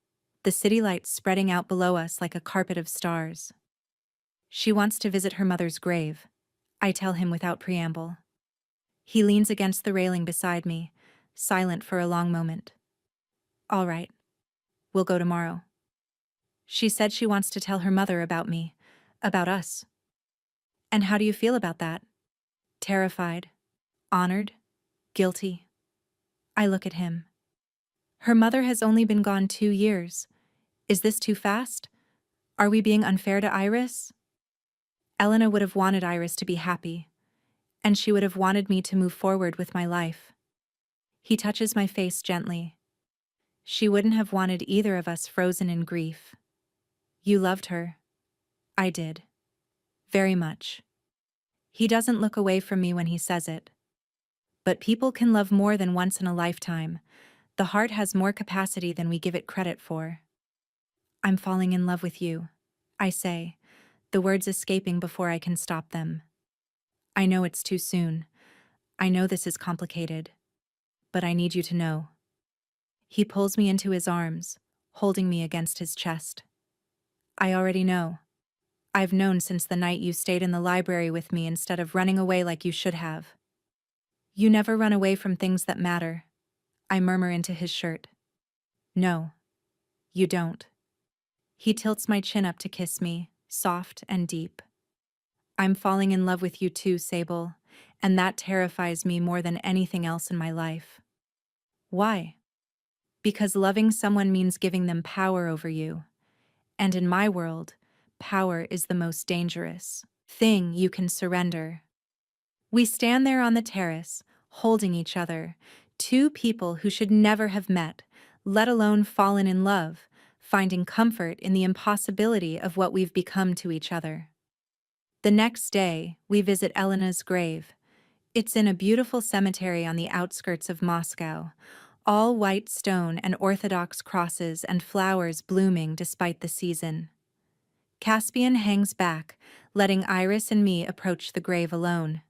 the city lights spreading out below us like a carpet of stars. She wants to visit her mother's grave, I tell him without preamble. He leans against the railing beside me, silent for a long moment. "All right. We'll go tomorrow." She said she wants to tell her mother about me, about us. "And how do you feel about that?" "Terrified, honored, guilty." I look at him. Her mother has only been gone 2 years. Is this too fast? Are we being unfair to Iris? Elena would have wanted Iris to be happy, and she would have wanted me to move forward with my life. He touches my face gently. She wouldn't have wanted either of us frozen in grief. You loved her. I did. Very much. He doesn't look away from me when he says it. But people can love more than once in a lifetime. The heart has more capacity than we give it credit for. I'm falling in love with you, I say, the words escaping before I can stop them. I know it's too soon. I know this is complicated. But I need you to know. He pulls me into his arms, holding me against his chest. I already know. I've known since the night you stayed in the library with me instead of running away like you should have. You never run away from things that matter, I murmur into his shirt. No, you don't. He tilts my chin up to kiss me, soft and deep. I'm falling in love with you too, Sable, and that terrifies me more than anything else in my life. Why? Because loving someone means giving them power over you. And in my world, power is the most dangerous thing you can surrender. We stand there on the terrace, holding each other, two people who should never have met, let alone fallen in love, finding comfort in the impossibility of what we've become to each other. The next day, we visit Elena's grave. It's in a beautiful cemetery on the outskirts of Moscow, all white stone and Orthodox crosses and flowers blooming despite the season. Caspian hangs back, letting Iris and me approach the grave alone.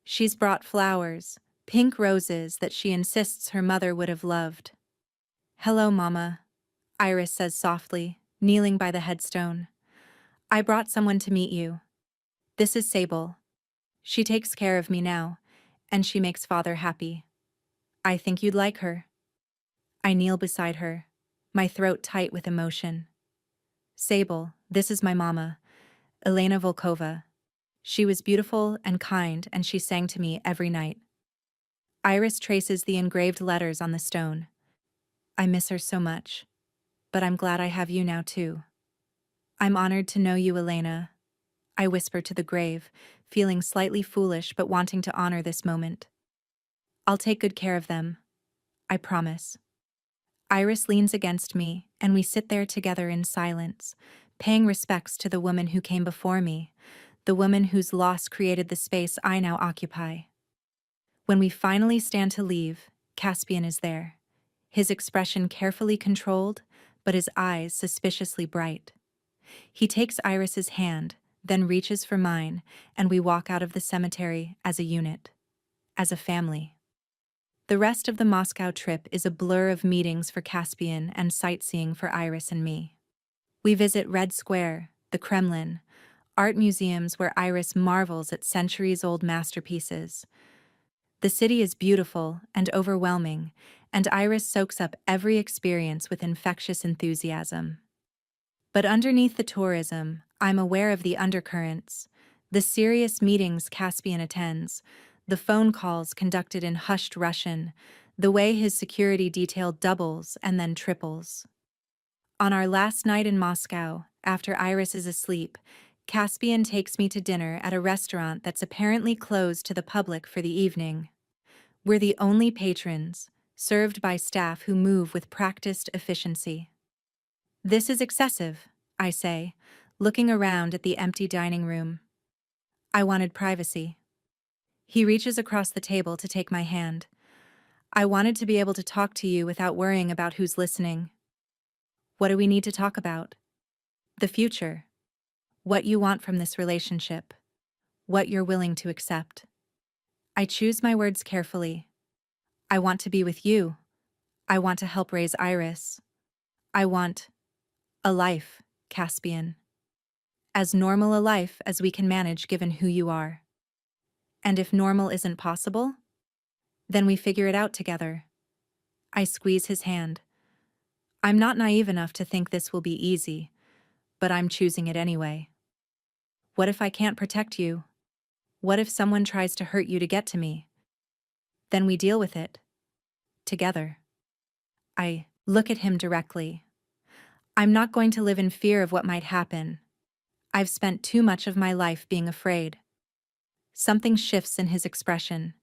She's brought flowers, pink roses that she insists her mother would have loved. Hello, Mama, Iris says softly, kneeling by the headstone. I brought someone to meet you. This is Sable. She takes care of me now, and she makes Father happy. I think you'd like her. I kneel beside her, my throat tight with emotion. Sable, this is my mama, Elena Volkova. She was beautiful and kind, and she sang to me every night. Iris traces the engraved letters on the stone. I miss her so much, but I'm glad I have you now too. I'm honored to know you, Elena, I whisper to the grave, feeling slightly foolish but wanting to honor this moment. I'll take good care of them. I promise. Iris leans against me, and we sit there together in silence, paying respects to the woman who came before me, the woman whose loss created the space I now occupy. When we finally stand to leave, Caspian is there, his expression carefully controlled, but his eyes suspiciously bright. He takes Iris's hand, then reaches for mine, and we walk out of the cemetery as a unit, as a family. The rest of the Moscow trip is a blur of meetings for Caspian and sightseeing for Iris and me. We visit Red Square, the Kremlin, art museums where Iris marvels at centuries-old masterpieces. The city is beautiful and overwhelming, and Iris soaks up every experience with infectious enthusiasm. But underneath the tourism, I'm aware of the undercurrents, the serious meetings Caspian attends, the phone calls conducted in hushed Russian, the way his security detail doubles and then triples. On our last night in Moscow, after Iris is asleep, Caspian takes me to dinner at a restaurant that's apparently closed to the public for the evening. We're the only patrons, served by staff who move with practiced efficiency. This is excessive, I say, looking around at the empty dining room. I wanted privacy. He reaches across the table to take my hand. I wanted to be able to talk to you without worrying about who's listening. What do we need to talk about? The future. What you want from this relationship. What you're willing to accept. I choose my words carefully. I want to be with you. I want to help raise Iris. I want a life, Caspian. As normal a life as we can manage given who you are. And if normal isn't possible, then we figure it out together. I squeeze his hand. I'm not naive enough to think this will be easy, but I'm choosing it anyway. What if I can't protect you? What if someone tries to hurt you to get to me? Then we deal with it. Together. I look at him directly. I'm not going to live in fear of what might happen. I've spent too much of my life being afraid. Something shifts in his expression.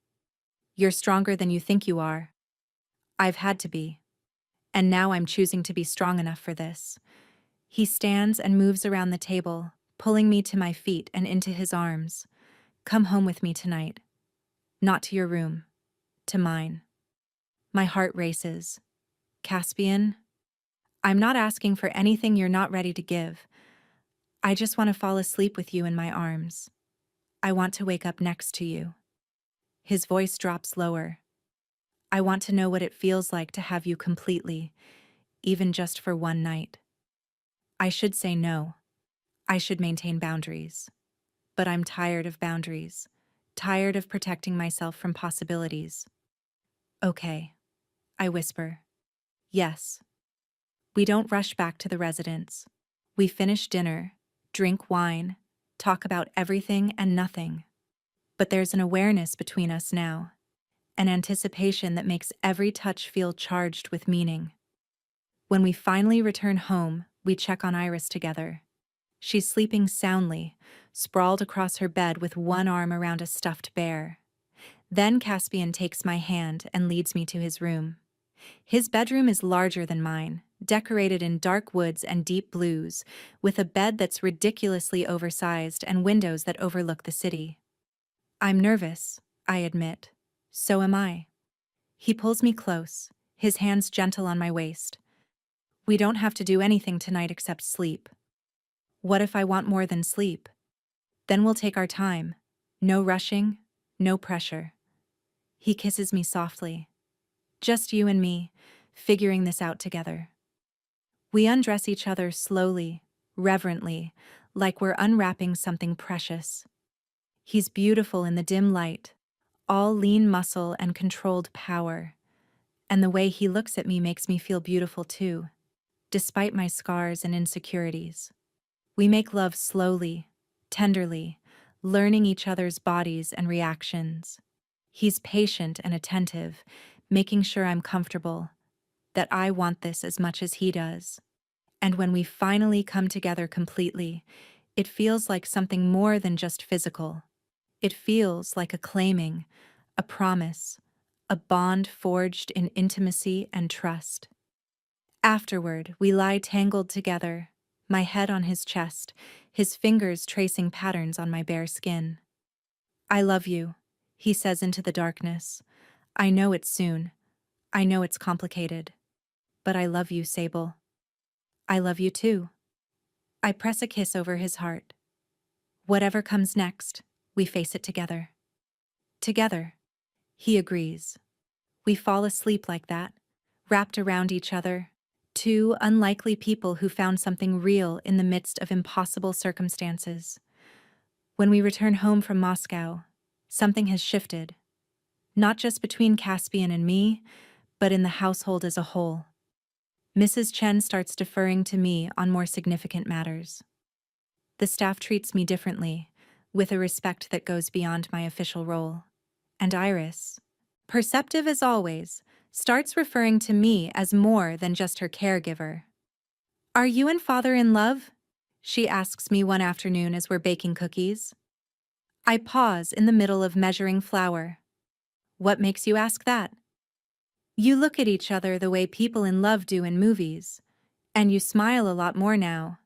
You're stronger than you think you are. I've had to be. And now I'm choosing to be strong enough for this. He stands and moves around the table, pulling me to my feet and into his arms. Come home with me tonight. Not to your room. To mine. My heart races. Caspian, I'm not asking for anything you're not ready to give. I just want to fall asleep with you in my arms. I want to wake up next to you. His voice drops lower. I want to know what it feels like to have you completely, even just for one night. I should say no. I should maintain boundaries. But I'm tired of boundaries. Tired of protecting myself from possibilities. Okay, I whisper. Yes. We don't rush back to the residence. We finish dinner, drink wine, talk about everything and nothing. But there's an awareness between us now, an anticipation that makes every touch feel charged with meaning. When we finally return home, we check on Iris together. She's sleeping soundly, sprawled across her bed with one arm around a stuffed bear. Then Caspian takes my hand and leads me to his room. His bedroom is larger than mine, decorated in dark woods and deep blues, with a bed that's ridiculously oversized and windows that overlook the city. I'm nervous, I admit. So am I. He pulls me close, his hands gentle on my waist. We don't have to do anything tonight except sleep. What if I want more than sleep? Then we'll take our time. No rushing, no pressure. He kisses me softly. Just you and me, figuring this out together. We undress each other slowly, reverently, like we're unwrapping something precious. He's beautiful in the dim light, all lean muscle and controlled power. And the way he looks at me makes me feel beautiful too, despite my scars and insecurities. We make love slowly, tenderly, learning each other's bodies and reactions. He's patient and attentive, making sure I'm comfortable, that I want this as much as he does. And when we finally come together completely, it feels like something more than just physical. It feels like a claiming, a promise, a bond forged in intimacy and trust. Afterward, we lie tangled together, my head on his chest, his fingers tracing patterns on my bare skin. I love you, he says into the darkness. I know it's soon. I know it's complicated. But I love you, Sable. I love you too. I press a kiss over his heart. Whatever comes next, we face it together. Together. He agrees. We fall asleep like that, wrapped around each other, two unlikely people who found something real in the midst of impossible circumstances. When we return home from Moscow, something has shifted, not just between Caspian and me, but in the household as a whole. Mrs. Chen starts deferring to me on more significant matters. The staff treats me differently, with a respect that goes beyond my official role. And Iris, perceptive as always, starts referring to me as more than just her caregiver. Are you and father in love? She asks me one afternoon as we're baking cookies. I pause in the middle of measuring flour. What makes you ask that? You look at each other the way people in love do in movies, and you smile a lot more now.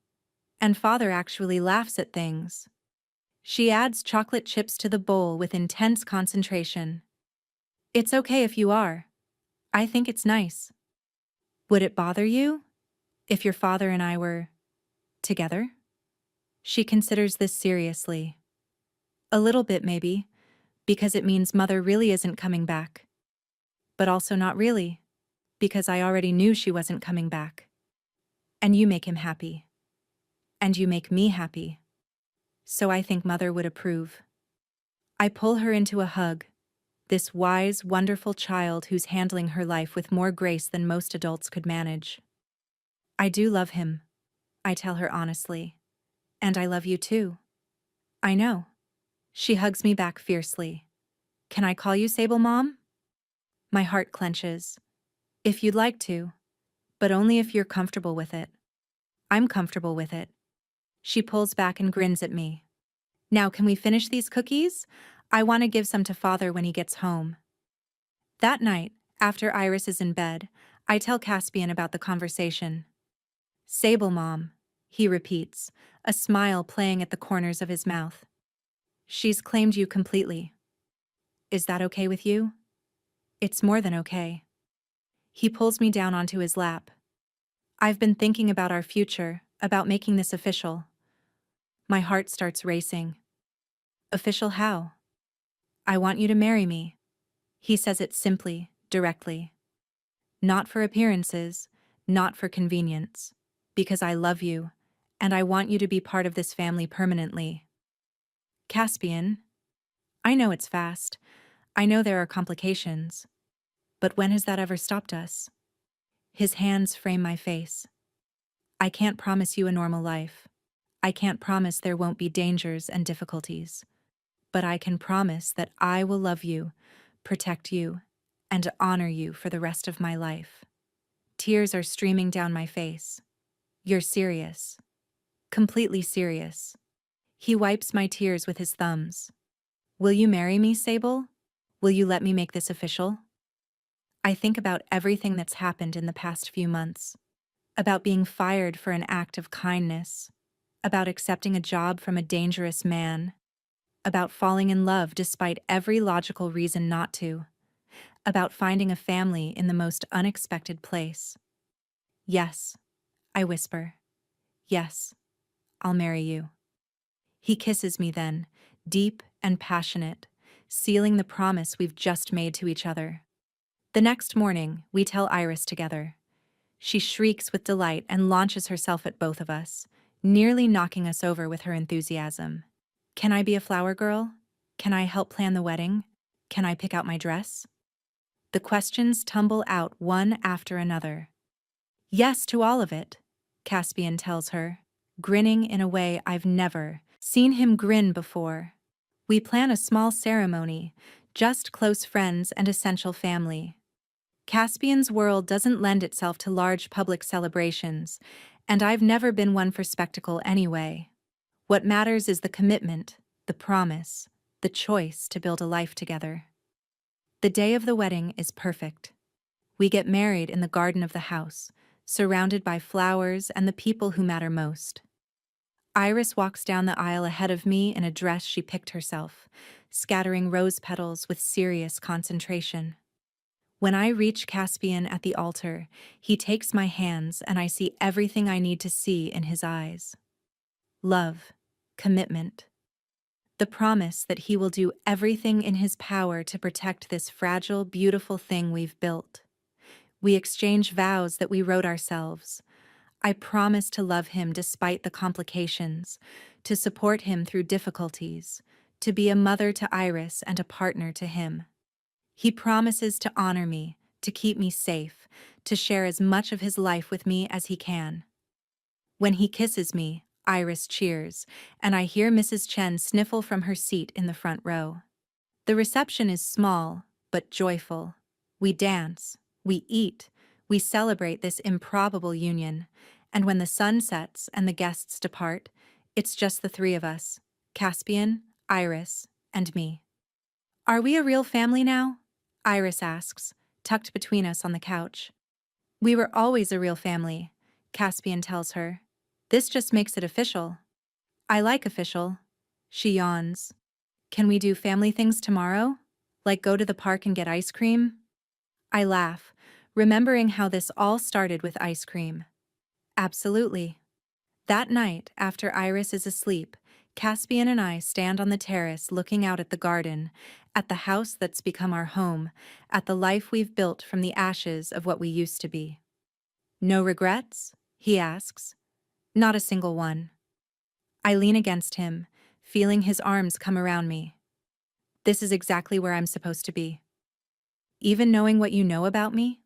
And father actually laughs at things. She adds chocolate chips to the bowl with intense concentration. It's okay if you are. I think it's nice. Would it bother you if your father and I were together? She considers this seriously. A little bit, maybe, because it means mother really isn't coming back. But also not really, because I already knew she wasn't coming back. And you make him happy. And you make me happy. So I think mother would approve. I pull her into a hug, this wise, wonderful child who's handling her life with more grace than most adults could manage. I do love him, I tell her honestly. And I love you too. I know. She hugs me back fiercely. Can I call you Sable Mom? My heart clenches. If you'd like to, but only if you're comfortable with it. I'm comfortable with it. She pulls back and grins at me. Now can we finish these cookies? I want to give some to father when he gets home. That night, After Iris is in bed, I tell Caspian about the conversation. Sable Mom, he repeats, a smile playing at the corners of his mouth. She's claimed you completely. Is that okay with you? It's more than okay. He pulls me down onto his lap. I've been thinking about our future, about making this official. My heart starts racing. Official how? I want you to marry me. He says it simply, directly. Not for appearances, not for convenience. Because I love you, and I want you to be part of this family permanently. Caspian, I know it's fast. I know there are complications. But when has that ever stopped us? His hands frame my face. I can't promise you a normal life. I can't promise there won't be dangers and difficulties. But I can promise that I will love you, protect you, and honor you for the rest of my life. Tears are streaming down my face. You're serious. Completely serious. He wipes my tears with his thumbs. Will you marry me, Sable? Will you let me make this official? I think about everything that's happened in the past few months. About being fired for an act of kindness. About accepting a job from a dangerous man. About falling in love despite every logical reason not to. About finding a family in the most unexpected place. Yes, I whisper. Yes, I'll marry you. He kisses me then, deep and passionate, sealing the promise we've just made to each other. The next morning, we tell Iris together. She shrieks with delight and launches herself at both of us, nearly knocking us over with her enthusiasm. Can I be a flower girl? Can I help plan the wedding? Can I pick out my dress? The questions tumble out one after another. Yes to all of it, Caspian tells her, grinning in a way I've never seen him grin before. We plan a small ceremony, just close friends and essential family. Caspian's world doesn't lend itself to large public celebrations, and I've never been one for spectacle anyway. What matters is the commitment, the promise, the choice to build a life together. The day of the wedding is perfect. We get married in the garden of the house, surrounded by flowers and the people who matter most. Iris walks down the aisle ahead of me in a dress she picked herself, scattering rose petals with serious concentration. When I reach Caspian at the altar, he takes my hands and I see everything I need to see in his eyes. Love, commitment, the promise that he will do everything in his power to protect this fragile, beautiful thing we've built. We exchange vows that we wrote ourselves. I promise to love him despite the complications, to support him through difficulties, to be a mother to Iris and a partner to him. He promises to honor me, to keep me safe, to share as much of his life with me as he can. When he kisses me, Iris cheers, and I hear Mrs. Chen sniffle from her seat in the front row. The reception is small, but joyful. We dance, we eat, we celebrate this improbable union, and when the sun sets and the guests depart, it's just the three of us, Caspian, Iris, and me. Are we a real family now? Iris asks, tucked between us on the couch. We were always a real family, Caspian tells her. This just makes it official. I like official. She yawns. Can we do family things tomorrow? Like go to the park and get ice cream? I laugh, remembering how this all started with ice cream. Absolutely. That night, after Iris is asleep, Caspian and I stand on the terrace looking out at the garden, at the house that's become our home, at the life we've built from the ashes of what we used to be. No regrets? He asks. Not a single one. I lean against him, feeling his arms come around me. This is exactly where I'm supposed to be. Even knowing what you know about me,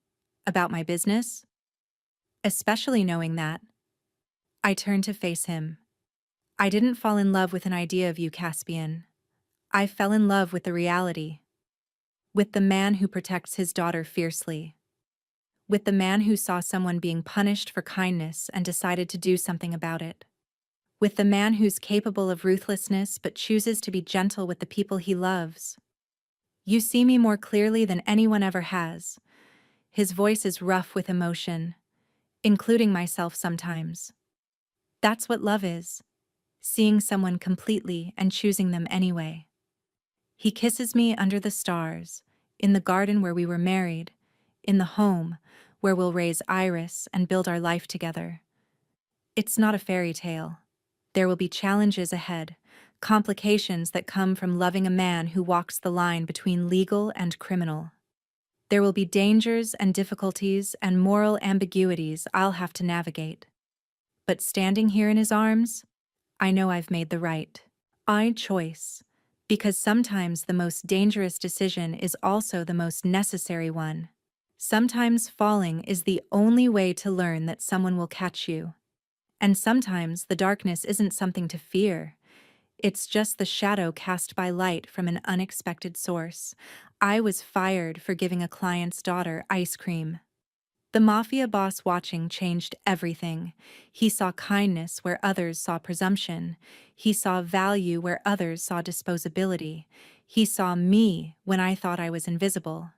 about my business, especially knowing that. I turn to face him. I didn't fall in love with an idea of you, Caspian. I fell in love with the reality. With the man who protects his daughter fiercely. With the man who saw someone being punished for kindness and decided to do something about it. With the man who's capable of ruthlessness but chooses to be gentle with the people he loves. You see me more clearly than anyone ever has. His voice is rough with emotion, including myself sometimes. That's what love is, seeing someone completely and choosing them anyway. He kisses me under the stars, in the garden where we were married, in the home where we'll raise Iris and build our life together. It's not a fairy tale. There will be challenges ahead, complications that come from loving a man who walks the line between legal and criminal. There will be dangers and difficulties and moral ambiguities I'll have to navigate. But standing here in his arms, I know I've made the right choice, because sometimes the most dangerous decision is also the most necessary one. Sometimes falling is the only way to learn that someone will catch you. And sometimes the darkness isn't something to fear. It's just the shadow cast by light from an unexpected source. I was fired for giving a client's daughter ice cream. The mafia boss watching changed everything. He saw kindness where others saw presumption. He saw value where others saw disposability. He saw me when I thought I was invisible.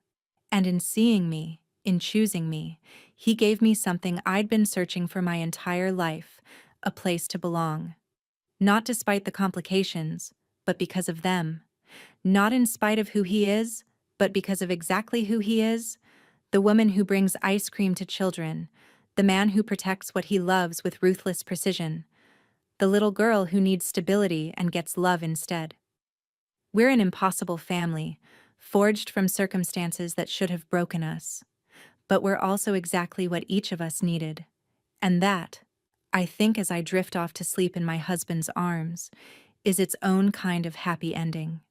And in seeing me, in choosing me, he gave me something I'd been searching for my entire life, a place to belong. Not despite the complications, but because of them. Not in spite of who he is, but because of exactly who he is. The woman who brings ice cream to children, the man who protects what he loves with ruthless precision, the little girl who needs stability and gets love instead. We're an impossible family, forged from circumstances that should have broken us. But we're also exactly what each of us needed. And that, I think as I drift off to sleep in my husband's arms, is its own kind of happy ending.